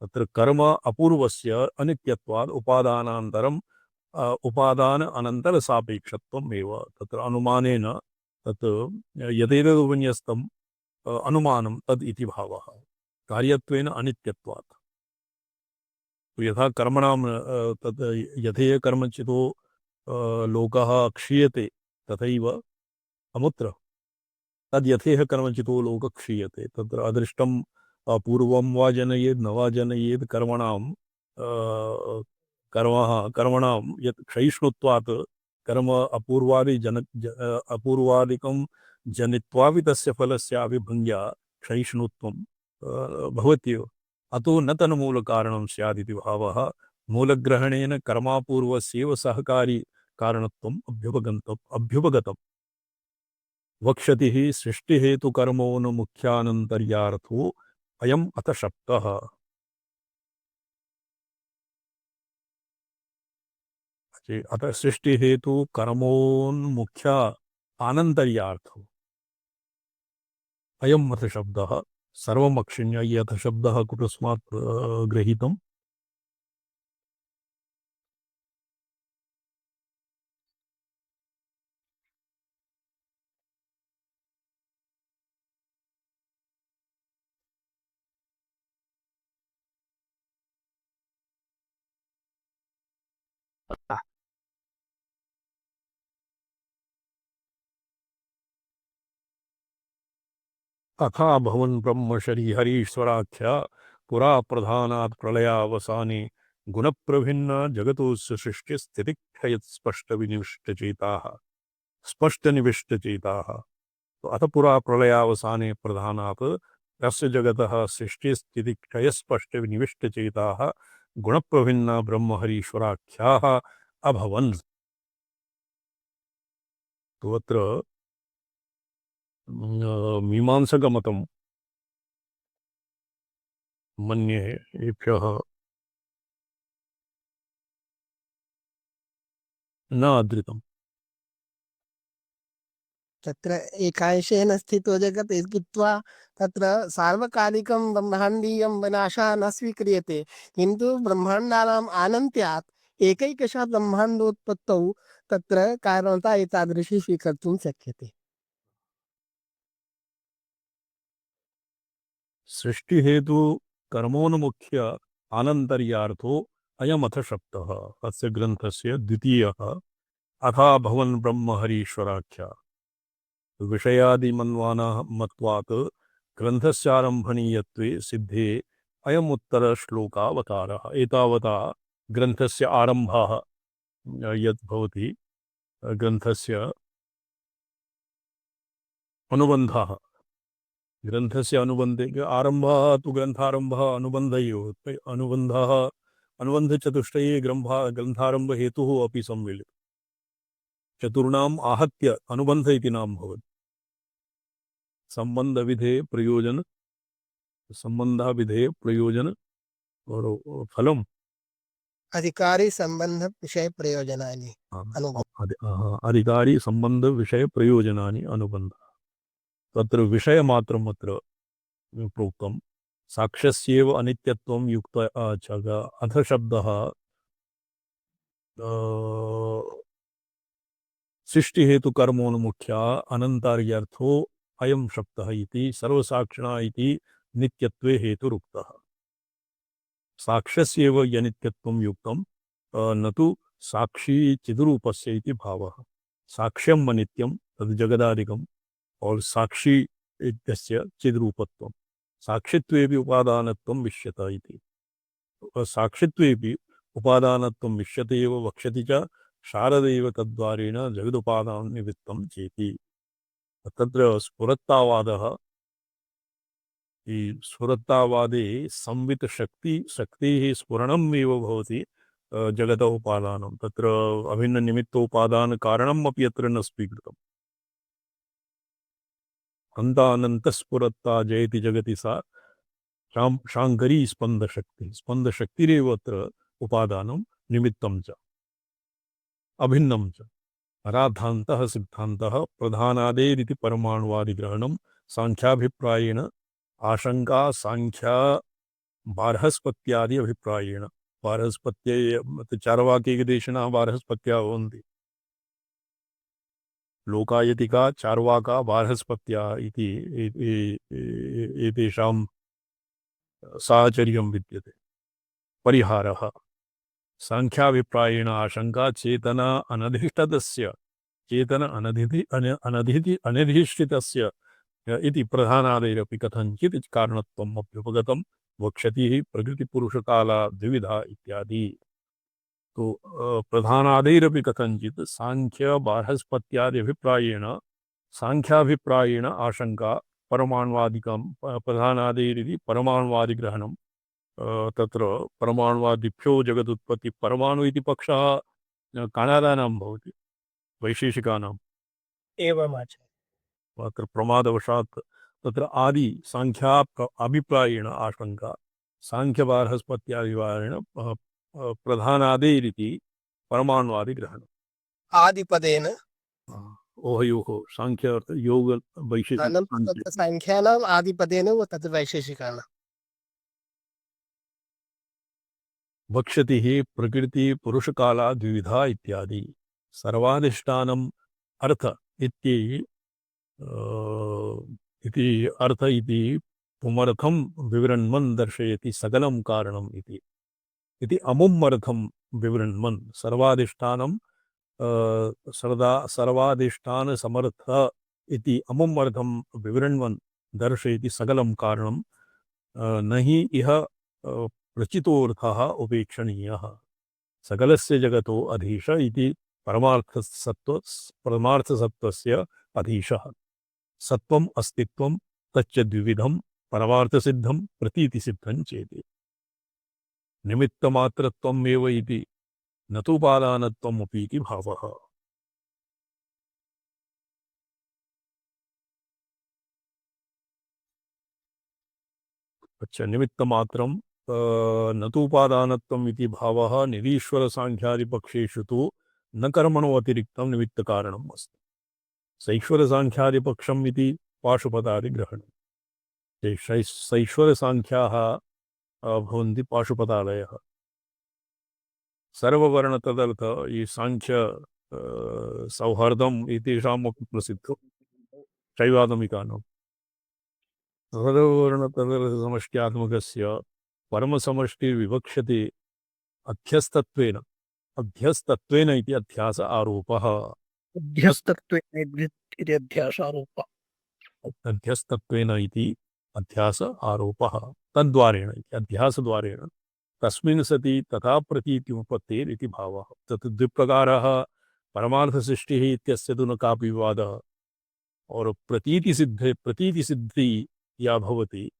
तत्र कर्म अपूर्वस्य अनित्यत्वाद उपादानान्तरं उपादान अनन्तर सापेक्षत्वमेव तत्र अनुमानेन तत् यदेतदुपन्यस्तं अनुमानं तद् इति भावः कार्यत्वेन अनित्यत्वात् यथा कर्मणां तत् यथेह कर्मचितो लोकः क्षीयते तथैव अमुत्र तद् यथेह कर्मचितो लोकः क्षीयते तत्र अदृष्टं पूर्वं वा जनयेत् न वा जनयेत् कर्मणां यत् क्षयिष्णुत्वात् कर्म अपूर्वादिकं जनित्वापि तस्य फलस्यापि भङ्ग्या क्षयिष्णुत्वं भवत्येव अतो न तन्मूलकारणं स्यात् इति भावः मूलग्रहणेन कर्मापूर्वस्यैव सहकारी कारणत्वम् अभ्युपगतम् वक्षति ही सृष्टिहेतुकर्मोन्मुख्यानन्तर्यार्थो अयम् अथ शब्दः। अतः सृष्टिहेतुकर्मोन्मुख्य आनन्तर्यार्थो अयम् अथ शब्दः। सर्वमक्षिण्य यथ शब्दः कुतस्मात् गृहीतम्? अथा भवन ब्रह्म श्रीहरीश्वराख्या पुरा प्रधानात् प्रलयावसाने गुणप्रभिन्न जगतोस्य सृष्टिस्थितिक्षयत् स्पष्ट निविष्ट चेताः। तो अथ पुरा प्रलयावसाने प्रधानात् तस्य जगतः सृष्टिस्थितिक्षय स्पष्ट निविष्ट चेताः गुणप्रभिन्न ब्रह्महरीश्वराख्याः अभवन्। तो अत्र मीमांसकमतं मन्ये एभ्यः न अधृतम्। तत्र एकांशेन स्थितो जगत् इत्युक्त्वा तत्र सार्वकालिकं ब्रह्माण्डीयं विनाशः न स्वीक्रियते, किन्तु ब्रह्माण्डानाम् अनन्त्यात् एकैकशः ब्रह्माण्डोत्पत्तौ तत्र कारणता एतादृशी स्वीकर्तुं शक्यते। सृष्टि हेतु कर्मोन्मुख्य आनन्तर्यार्थो अयमथ शब्दः। अस्य ग्रन्थस्य द्वितीयः अथा भवन् ब्रह्महरीश्वराख्या विषयादिमन्वानाः मत्वात् ग्रन्थस्यारम्भणीयत्वे सिद्धे अयमुत्तरश्लोकावतारः। एतावता ग्रन्थस्य आरम्भः यत् भवति, ग्रन्थस्य अनुबन्धः, ग्रन्थस्य अनुबन्धे आरम्भः तु ग्रन्थारम्भः अनुबन्धयोः, अनुबन्धः अनुबन्धचतुष्टये ग्रन्थारम्भहेतुः अपि सम्मिलितः। चतुर्णाम् आहत्य अनुबन्ध इति नाम भवति। संबन्धविधेय प्रयोजन और फलम् अधिकारी संबंध विषय प्रयोजनानि अनुबन्ध। अधिकारी संबंध विषय प्रयोजनानि अनुबन्ध। तत्र विषयमात्रम् अत्र प्रोक्तम्। साक्ष्यस्येव अनित्यत्वं युक्त अथ शब्दः सृष्टिहेतुकर्मोन्मुख्या अनन्तार्यर्थो अयं शब्दः इति सर्वसाक्षिणा इति नित्यत्वे हेतुरुक्तः। साक्ष्यस्येव यनित्यत्वं युक्तं न तु साक्षी चिद्रूपस्य इति भावः। साक्ष्यम् अनित्यं तद् जगदादिकम् और साक्षी इत्यस्य चिद्रूपत्वं। साक्षित्वेपि उपादानत्वं विश्यत इति। साक्षित्वेपि उपादानत्वं विश्यते एव वक्ष्यति च शारदैव तद्वारेण जगदुपादान निमित्तं चेति। तत्र स्फुरत्तावादः, ई स्फुरत्तावादे संवित शक्तिः स्फुरणम् एव भवति जगत उपादानं। तत्र अभिन्न निमित्तोपादान कारणम् अपि अत्र न स्वीकृतम्। अन्तानन्तस्फुरत्ता जयति जगति सा शाङ्करी स्पन्दशक्तिरेव अत्र उपादानं निमित्तं च अभिन्नं च। राधान्तः सिद्धान्तः प्रधानादेरिति परमाणुवादिग्रहणं सांख्याभिप्रायेण आशंका सांख्या बार्हस्पत्यादि अभिप्रायेण। बार्हस्पत्ये चार्वाकेकदेशिनः बार्हस्पत्या भवन्ति। लोकायतिका चार्वाका बार्हस्पत्या इति एतेषां साहचर्यं विद्यते। परिहारः सांख्याभिप्रायेण आशंका चेतना अनधिष्ठितस्य अनधिष्ठितस्य इति प्रधानादैरपि कथञ्चित् कारणत्वम् अभ्युपगतं वक्ष्यति प्रकृतिपुरुषकाला द्विविधा इत्यादि। तो प्रधानादैरपि कथञ्चित् सांख्य बार्हस्पत्यादि अभिप्रायेण सांख्याभिप्रायेण आशंका परमाणुवादिकं प्रधानादैरिति परमाणुवादिग्रहणं। तत्र परमाणुवादिभ्यो जगदुत्पत्ति परमाणु इति पक्षः काणादानां भवति, वैशेषिकानाम्। एवमाचार्य। अत्र प्रमादवशात् तत्र आदि सांख्या अभिप्रायेण आशंका सांख्यबारहस्पत्यादिवारेण प्रधानादेरिति परमाणुवादिग्रहणम् आदिपदेन ओहयोः सांख्य योग वैशेषिक अनन्तरं सांख्य तत्र साङ्ख्यानाम् आदिपदेन तत्र वैशेषिकाणां वक्षति हि प्रकृति पुरुषकाला द्विविधा इत्यादि सर्वाधिष्ठानम् अर्थ इति अर्थ इति पुमर्थं विवृण्मन् दर्शयति सकलं कारणम् इति अमुम् अर्थं विवृण्मन् सर्वाधिष्ठानं सर्वाधिष्ठान समर्थ इति अमुम् अर्थं विवृण्मन् दर्शयति सकलं कारणं न हि इह प्रचितोऽर्थः उपेक्षणीयः सकलस्य जगतो अधीश इति परमार्थसत्त्वस्य अधीशः सत्त्वम् अस्तित्वं तच्च द्विविधं परमार्थसिद्धं प्रतीतिसिद्धं चेति निमित्तमात्रत्वम् एव इति न तु उपादानत्वम् अपि इति भावः अच्छा निमित्तमात्रं न तु उपादानत्वम् इति भावः निरीश्वरसाङ्ख्यादिपक्षेषु तु न कर्मणो अतिरिक्तं निमित्तकारणम् अस्ति सैश्वरसाङ्ख्यादिपक्षम् इति पाशुपदादिग्रहणम् सैश्वरसाङ्ख्याः भवन्ति पाशुपदादयः सर्ववर्ण तदर्थ ये सांख्य सौहार्दम् एतेषाम् अपि प्रसिद्धं शैवागमिकानां सर्ववर्ण तदर्थ समष्ट्यात्मकस्य परमसमष्टिर्विवक्ष्यते अध्यस्तत्वेन अध्यस्तत्वेन इति अध्यास आरोपः अध्यस्तत्वेन इति अध्यास आरोपः तद्वारेण इति अध्यासद्वारेण तस्मिन् सति तथा प्रतीत्युपत्तेरिति भावः तत् द्विप्रकारः परमार्थसृष्टिः इत्यस्य तु न कापि विवादः और प्रतीतिसिद्धि या भवति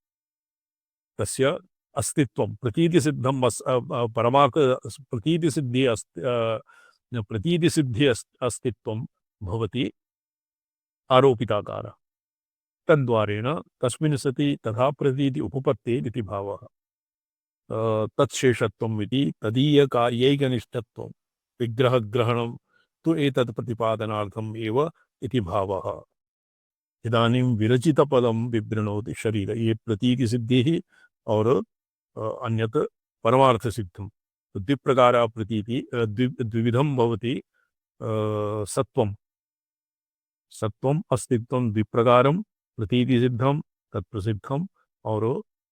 तस्य अस्तित्वं प्रतीतिसिद्धं परमार्थ प्रतीतिसिद्धि अस्तित्वं भवति आरोपिताकारः तद्वारेण तस्मिन् सति तथा प्रतीति उपपत्तेरिति भावः तत्शेषत्वम् इति तदीयकार्यैकनिष्ठत्वं विग्रहग्रहणं तु एतत् प्रतिपादनार्थम् एव इति भावः इदानीं विरचितपदं विवृणोति शरीर ये प्रतीतिसिद्धिः और अन्यत् परमार्थसिद्धं द्विप्रकारा प्रतीति द्विविधं भवति सत्वम् अस्तित्वं द्विप्रकारं प्रतीतिसिद्धं तत्प्रसिद्धं और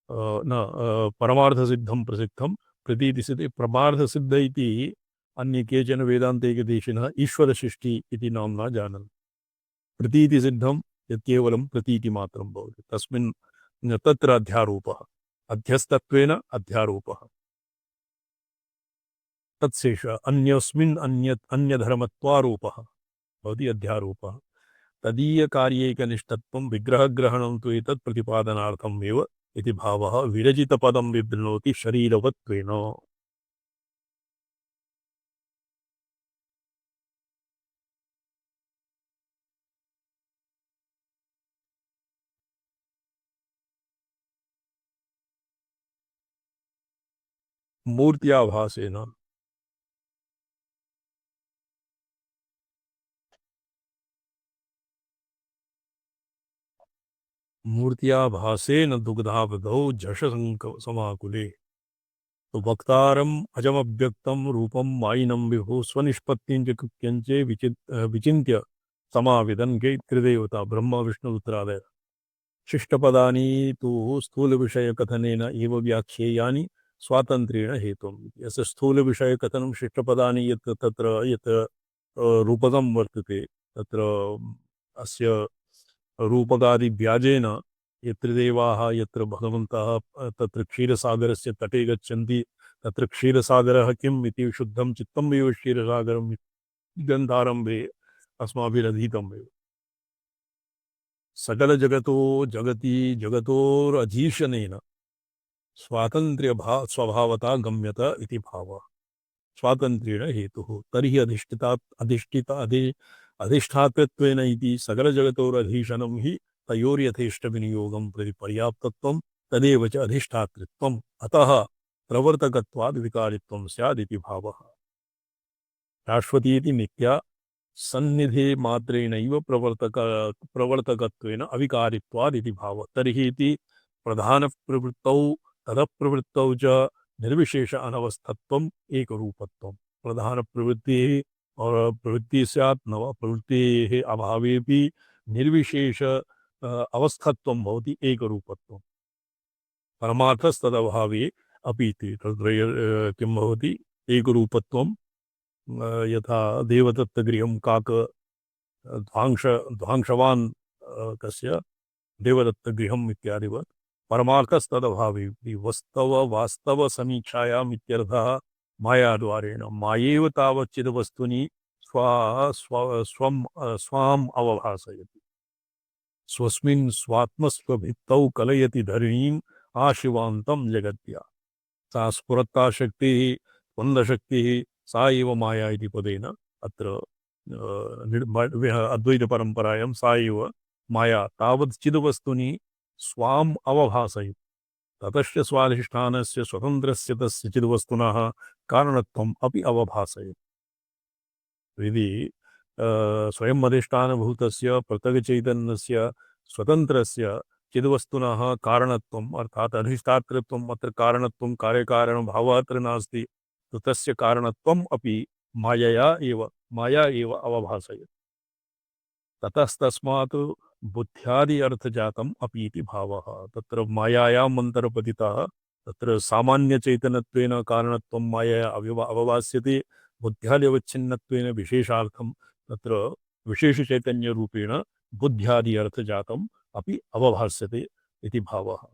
न परमार्थसिद्धं प्रसिद्धं प्रतीतिसिद्धि परमार्थसिद्ध इति अन्ये केचन वेदान्तिकदेशिनः ईश्वरसृष्टि इति नाम्ना जानन्ति प्रतीतिसिद्धं यत् केवलं प्रतीतिमात्रं भवति तस्मिन् तत्र अध्यारोपः अध्यस्तत्वेन अध्यारोपः तत्शेष अन्यस्मिन् अन्यधर्मत्वारोपः भवति अध्यारोपः तदीयकार्यैकनिष्ठत्वं विग्रहग्रहणं तु एतत् प्रतिपादनार्थम् एव इति भावः विरचितपदं विवृणोति शरीरवत्वेन मूर्त्याभासेन मूर्त्याभासेन दुग्धावधौ झषसमाकुले तो वक्तारम् अजमव्यक्तं रूपं मायिनं विभो स्वनिष्पत्तिं च कृत्यञ्चे विचिन्त्य समाविदन् त्रिदेवता ब्रह्म विष्णुरुद्रादयः शिष्टपदानि तु स्थूलविषयकथनेन एव व्याख्येयानि स्वातन्त्र्येण हेतुम् यस्य स्थूलविषयकथनं शिष्टपदानि यत् तत्र यत् रूपकं वर्तते तत्र अस्य रूपकादिव्याजेन यत्र देवाः यत्र भगवन्तः तत्र क्षीरसागरस्य तटे गच्छन्ति तत्र क्षीरसागरः किम् इति शुद्धं चित्तम् एव क्षीरसागरं गन्धारम्भे अस्माभिरधीतम् सकल जगतो जगति जगतोरधीशनेन स्वभावता गम्यत इति भावः स्वातन्त्र्येण हेतुः तर्हि अधिष्ठातृत्वेन इति सकलजगतोरधीशनं हि तयोर्यथेष्टविनियोगं प्रति पर्याप्तत्वं तदेव च अधिष्ठातृत्वम् अतः प्रवर्तकत्वाद् विकारित्वं स्यादिति भावः। शाश्वती इति नित्या सन्निधि मात्रेणैव प्रवर्तकत्वेन अविकारित्वादिति भावः। तर्हि इति प्रधानप्रवृत्तौ तदप्रवृत्तौ च निर्विशेष अनवस्थत्वम् एकरूपत्वम्। प्रधानप्रवृत्तिः और प्रवृत्ति स्यात् न वा प्रवृत्तेः अभावेपि निर्विशेष अवस्थत्वं भवति एकरूपत्वम्। परमार्थस्तदभावे अपि इति तत्र किं भवति एकरूपत्वं यथा देवदत्तगृहं काक ध्वांशवान् कस्य देवदत्तगृहम् इत्यादिवत् परमार्थस्तदभावे वस्तव वास्तव समीक्षायाम् इत्यर्थः मायाद्वारेण मायेव तावत् चिदवस्तुनि स्वाम् अवभासयति स्वस्मिन् स्वात्मस्वभित्तौ कलयति धरणीम् आशिवान्तं जगत्या सा स्फुरत्ता शक्तिः स्पन्दशक्तिः सा एव माया इति पदेन अत्र अद्वैतपरम्परायां सा एव माया तावत् चिदवस्तुनि स्वाम् अवभासयति ततश्च स्वाधिष्ठानस्य स्वतन्त्रस्य तस्य चिद्वस्तुनः कारणत्वम् अपि अवभासयति। यदि स्वयं अधिष्ठानभूतस्य पृथक्चैतन्यस्य स्वतन्त्रस्य चिद्वस्तुनः कारणत्वम् अर्थात् अधिष्ठातृत्वम् अत्र कारणत्वं कार्यकारणभावः अत्र नास्ति तो तस्य कारणत्वम् अपि मायया एव अवभासयति। ततस्तस्मात् बुद्ध्यादि अर्थजातम् अपि इति भावः। तत्र मायायाम् अन्तर्पतितः तत्र सामान्यचैतन्यत्वेन कारणत्वं मायया अवभास्यते बुद्ध्यादि विशेषार्थं तत्र विशेषचैतन्यरूपेण बुद्ध्यादि अर्थजातम् अपि अवभास्यते इति भावः।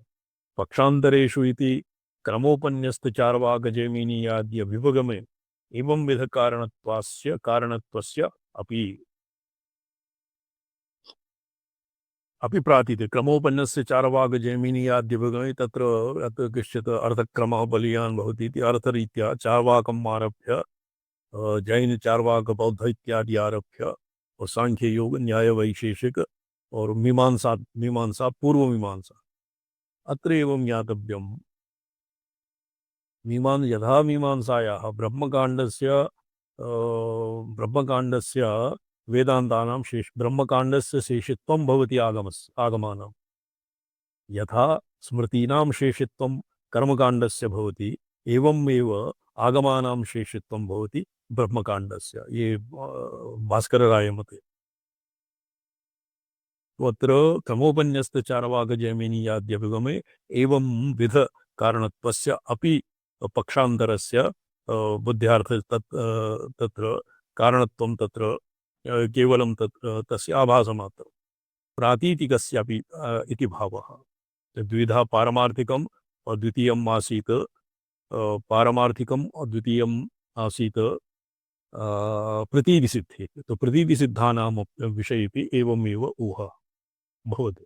पक्षान्तरेषु इति क्रमोपन्यस्तचार्वाकजैमिनीयाद्य विभगमे एवं विध कारणत्वस्य अपि प्रातीते क्रमोपन्नस्य चार्वाकजैमिनीयाद्य विभगमे तत्र कश्चित् अर्थक्रमः बलीयान् भवति इति अर्थरीत्या चार्वाकम् आरभ्य जैन चार्वाक बौद्ध इत्यादि आरभ्य और सांख्य योग न्याय वैशेषिक और मीमांसा पूर्व मीमांसा अत्र एवं ज्ञातव्यम् यथा मीमांसायाः ब्रह्मकाण्डस्य वेदान्तानां ब्रह्मकाण्डस्य शेषित्वं भवति आगमानां यथा स्मृतीनां शेषित्वं कर्मकाण्डस्य भवति एवमेव आगमानां शेषित्वं भवति ब्रह्मकाण्डस्य ये भास्करराय मते। अत्र क्रमोपन्यस्तचार्वाकजैमिनीयाद्यभिगमे एवं विध कारणत्वस्य अपि पक्षान्तरस्य बुद्ध्यार्थ तत्र कारणत्वं तत्र केवलं तस्य आभासमात्रं प्रातीतिकस्यापि इति भावः। द्विधा पारमार्थिकम् अद्वितीयम् आसीत् पारमार्थिकम् अद्वितीयम् आसीत् प्रतीतिसिद्धि तो प्रतीतिसिद्धानां विषयेपि एवमेव ऊहा भवति।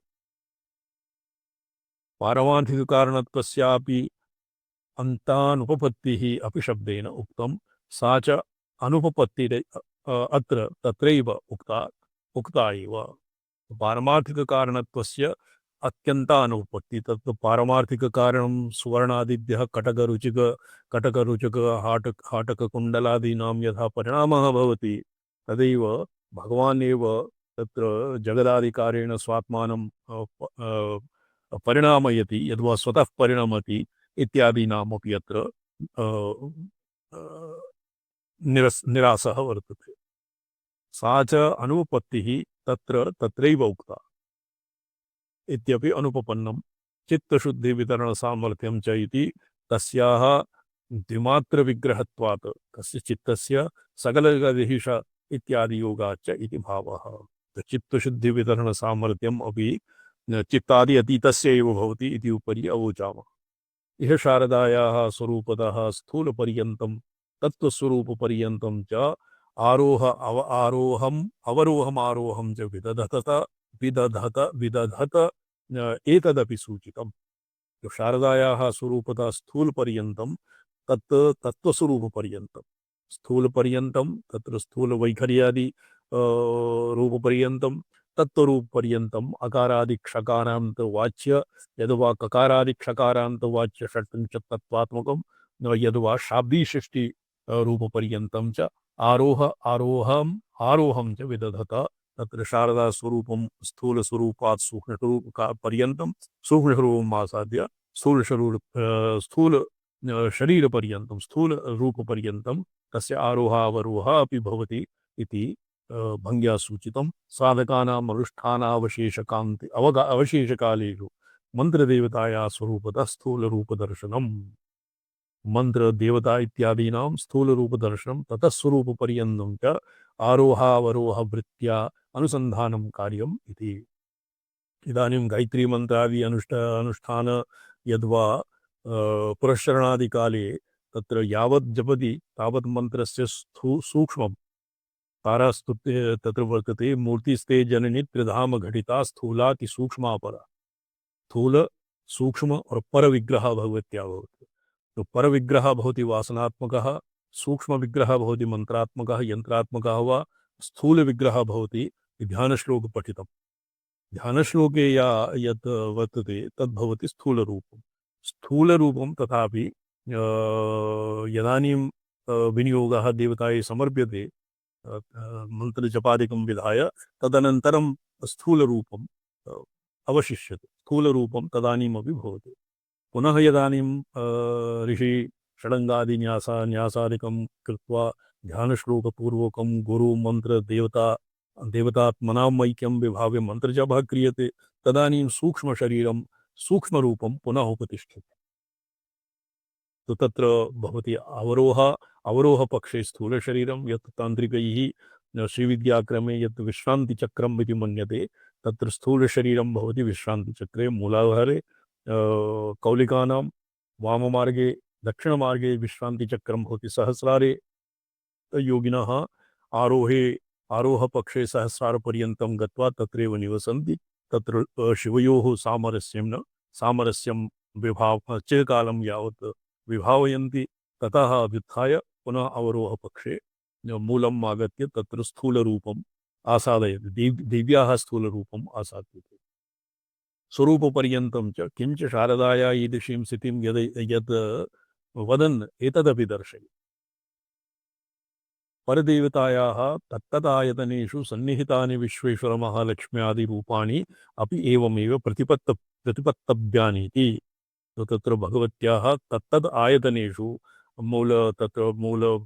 पारमार्थिककारणत्वस्यापि अन्तानुपपत्तिः अपि शब्देन उक्तं सा च अनुपपत्तिः अत्र तत्रैव उक्ता एव। पारमार्थिककारणत्वस्य अत्यन्तानुपपत्ति तत् पारमार्थिककारणं सुवर्णादिभ्यः कटकरुचिक हाटककुण्डलादीनां यथा परिणामः भवति तदैव भगवान् एव तत्र जगदादिकारेण स्वात्मानं परिणामयति यद्वा स्वतः परिणमति इत्यादीनामपि अत्र निरासः वर्तते। सा च अनुपपत्तिः तत्रैव उक्ता इत्यपि अनुपपन्नं चित्तशुद्धिवितरणसामर्थ्यं च इति तस्याः द्विमात्रविग्रहत्वात् तस्य चित्तस्य सकलगतिहिष इत्यादि योगाच्च इति भावः। चित्तशुद्धिवितरणसामर्थ्यम् अपि चित्तादि अतीतस्य एव भवति इति उपरि अवोचामः। इह शारदायाः स्वरूपतः स्थूलपर्यन्तं तत्त्वस्वरूपपर्यन्तं च अवरोहम् च विदधत एतदपि सूचितम्। शारदायाः स्वरूपतः स्थूलपर्यन्तं तत् तत्त्वस्वरूपपर्यन्तं स्थूलपर्यन्तं तत्र स्थूलवैखर्यादि रूपपर्यन्तं तत्त्वरूपपर्यन्तम् अकारादिक्षकारान्त वाच्य यद्वा ककारादिक्षकारान्त वाच्य षट्त्रिंशत् तत्त्वात्मकं यद्वा शाब्दीषष्टि रूपपर्यन्तं च आरोहं च विदधत तत्र शारदा स्वरूपं स्थूलस्वरूपात् सूक्ष्मस्वरूपपर्यन्तं सूक्ष्मस्वरूपम् आसाद्य स्थूल शरीरपर्यन्तं स्थूलरूपपर्यन्तं तस्य आरोहावरोह अपि भवति इति भङ्ग्या सूचितं साधकानाम् अनुष्ठानावशेषकान्ति अवशेषकालेषु मन्त्रदेवताया स्वरूपतः स्थूलरूपदर्शनम् मंत्र देवता इत्यादीनां स्थूलरूपदर्शनं ततः स्वरूपपर्यन्तं च आरोहावरोह वृत्त्या अनुसन्धानं कार्यम् इति इदानीं गायत्री मंत्रादि अनुष्ठान यद्वा पुरस्चरणादिकाले तत्र यावत् जपति तावत् मंत्रस्य सूक्ष्मं तारास्तुते तत्र वर्तते मूर्तिस्ते जननी त्रिधाम घटिता स्थूलाति सूक्ष्मापरा स्थूल सूक्ष्म और पर विग्रह भगवत्या भवति तो पर विग्रह भवति वासनात्मकः सूक्ष्म विग्रह भवति मंत्रात्मकः यंत्रात्मकः वा स्थूल विग्रह भवति ध्यानश्लोक पठितम् ध्यानश्लोके या यत् वर्तते तद्भवति स्थूलरूपं तथापि यदानीं विनियोगः देवतायै समर्प्यते मंत्रजपादिकं विधाय तदनन्तरं स्थूलरूपम् अवशिष्यते स्थूलरूपं तदानीमपि भवति पुनः यदानीं ऋषि षडङ्गादिन्यासादिकं कृत्वा ध्यानश्लोकपूर्वकं गुरुमन्त्र देवतात्मनाम् ऐक्यं विभाव्य मन्त्रजपः क्रियते तदानीं सूक्ष्मशरीरं सूक्ष्मरूपं पुनः उपतिष्ठते तो तत्र भवति अवरोहपक्षे स्थूलशरीरं यत् तान्त्रिकैः श्रीविद्याक्रमे यत् विश्रान्तिचक्रम् इति मन्यते तत्र स्थूलशरीरं भवति विश्रान्तिचक्रे मूलाधारे कौलिकानां वाममार्गे दक्षिणमार्गे विश्रान्तिचक्रं भवति सहस्रारे योगिनः आरोहपक्षे सहस्रारपर्यन्तं गत्वा तत्रैव निवसन्ति तत्र शिवयोः सामरस्यं चिरकालं यावत् विभावयन्ति ततः अभ्युत्थाय पुनः अवरोहपक्षे मूलम् आगत्य तत्र स्थूलरूपम् आसादयति दिव्याः स्थूलरूपम् आसाद्यते स्वरूपपर्यन्तं च किञ्च शारदाया ईदृशीं स्थितिं यद् वदन् एतदपि दर्शयति परदेवतायाः तत्तदायतनेषु सन्निहितानि विश्वेश्वरमहालक्ष्म्यादिरूपाणि अपि एवमेव प्रतिपत्तव्यानीति तत्र भगवत्याः तत्तद् आयतनेषु मूल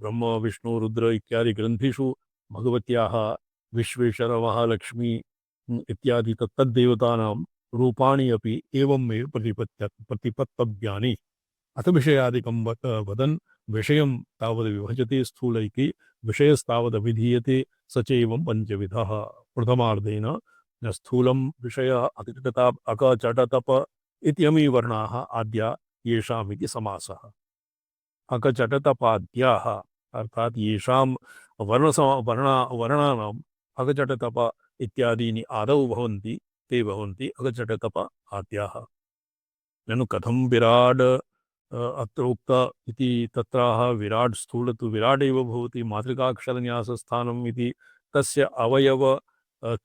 ब्रह्म विष्णु रुद्र इत्यादि ग्रन्थिषु भगवत्याः विश्वेश्वर महालक्ष्मी इत्यादि तत्तद्देवतानां रूपाणि अपि एवमेव प्रतिपत्तव्यानि अथ विषयादिकं वदन् विषयं तावद् विभजते स्थूलैकी विषयस्तावदभिधीयते स चैवं पञ्चविधः प्रथमार्धेन स्थूलं विषयः अतिटता अकचटतप इत्यमी वर्णाः आद्या येषामिति समासः अकचटतपाद्याः अर्थात् येषां वर्णानाम् अकचटतप इत्यादीनि आदौ भवन्ति ते भवन्ति अकचटतप आद्याः ननु कथं विराड अत्र उक्त इति तत्राह विराट स्थूल तु विराट एव भवति मातृकाक्षरन्यासस्थानम् इति तस्य अवयव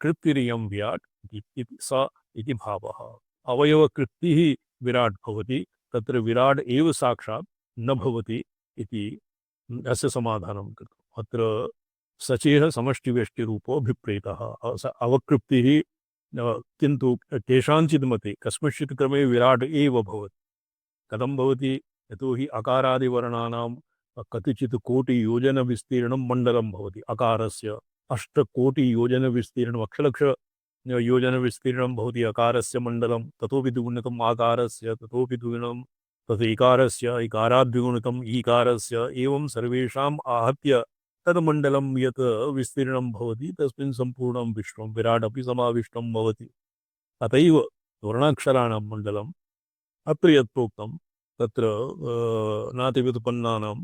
कृत्तिरियं विराट इति स इति भावः अवयवकृत्तिः विराट भवति तत्र विराट एव साक्षात् न भवति इति अस्य समाधानं कृतम् अत्र सचेह समष्टिव्यष्टिरूपो अभिप्रेतः अवकृप्तिः किन्तु केषाञ्चित् मते कस्मिंश्चित् क्रमे विराट एव भवति कथं भवति यतोहि अकारादिवर्णानां कतिचित् कोटियोजनविस्तीर्णं मण्डलं भवति अकारस्य 8 कोटियोजनविस्तीर्णम् अक्षलक्ष योजनविस्तीर्णं भवति अकारस्य मण्डलं ततोपि द्विगुणितम् आकारस्य ततोपि द्विगुणं तथैकारस्य इकाराद्विगुणितम् ईकारस्य एवं सर्वेषाम् आहत्य तद्मण्डलं यत् विस्तीर्णं भवति तस्मिन् सम्पूर्णं विश्वं विराडपि समाविष्टं भवति अतैव वर्णाक्षराणां मण्डलम् अत्र यत् प्रोक्तं तत्र नातिव्युत्पन्नानां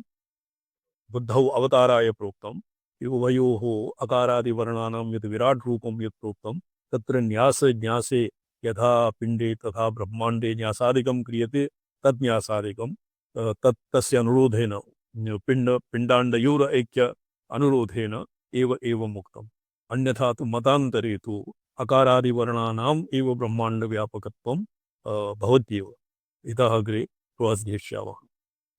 बुद्धौ अवताराय प्रोक्तम् उभयोः अकारादिवर्णानां यत् विराट रूपं यत् प्रोक्तं तत्र न्यासे यथा पिण्डे तथा ब्रह्माण्डे न्यासादिकं क्रियते तत् न्यासादिकं तस्य अनुरोधेन पिण्डाण्डयोर ऐक्य अनुरोधेन एवम् उक्तम् अन्यथा तु मतान्तरे तु अकारादिवर्णानाम् एव ब्रह्माण्डव्यापकत्वं भवत्येव। इतः अग्रे प्रवध्येष्यामः।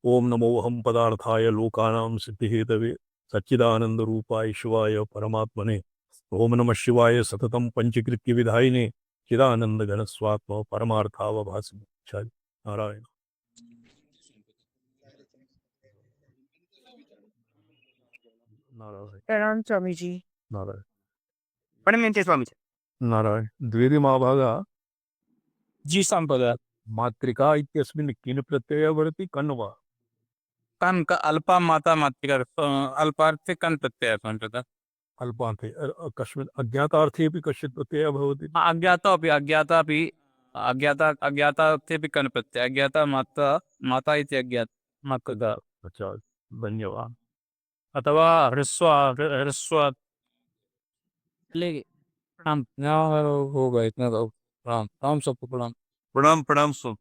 ओम नमो अहम पदार्थाय लोकानां सिद्धिहेतवे सच्चिदानंदरूपाय शिवाय परमात्मने। ओम नमः शिवाय सततं पंचकृत्य विधायिने चिदानंद घन स्वात्म परमार्थावभासिने। नारायण। नारायण। प्रणाम स्वामी जी। नारायण। प्रणम्यन्ते स्वामी जी। नारायण। द्वितीयमहाभागा जी संपदा मातृका इत्यस्मिन् किन् प्रत्ययः भवति? कण्व। कन का अल्पा माता मातृका अल्पार्थे कन प्रत्यय संपदा अल्पान्ते कस्मिन् अज्ञातार्थे अपि कश्चित् प्रत्ययः भवति। अज्ञाता अपि अज्ञातार्थेपि कन प्रत्यय अज्ञाता माता माता इति अज्ञात मातृका अच्छा, धन्यवाद। अथवा ह्रस्व ह्रस्व ले प्रणाम होगा इतना तो प्रणाम सबको प्रणाम प्रणाम प्रणाम सब।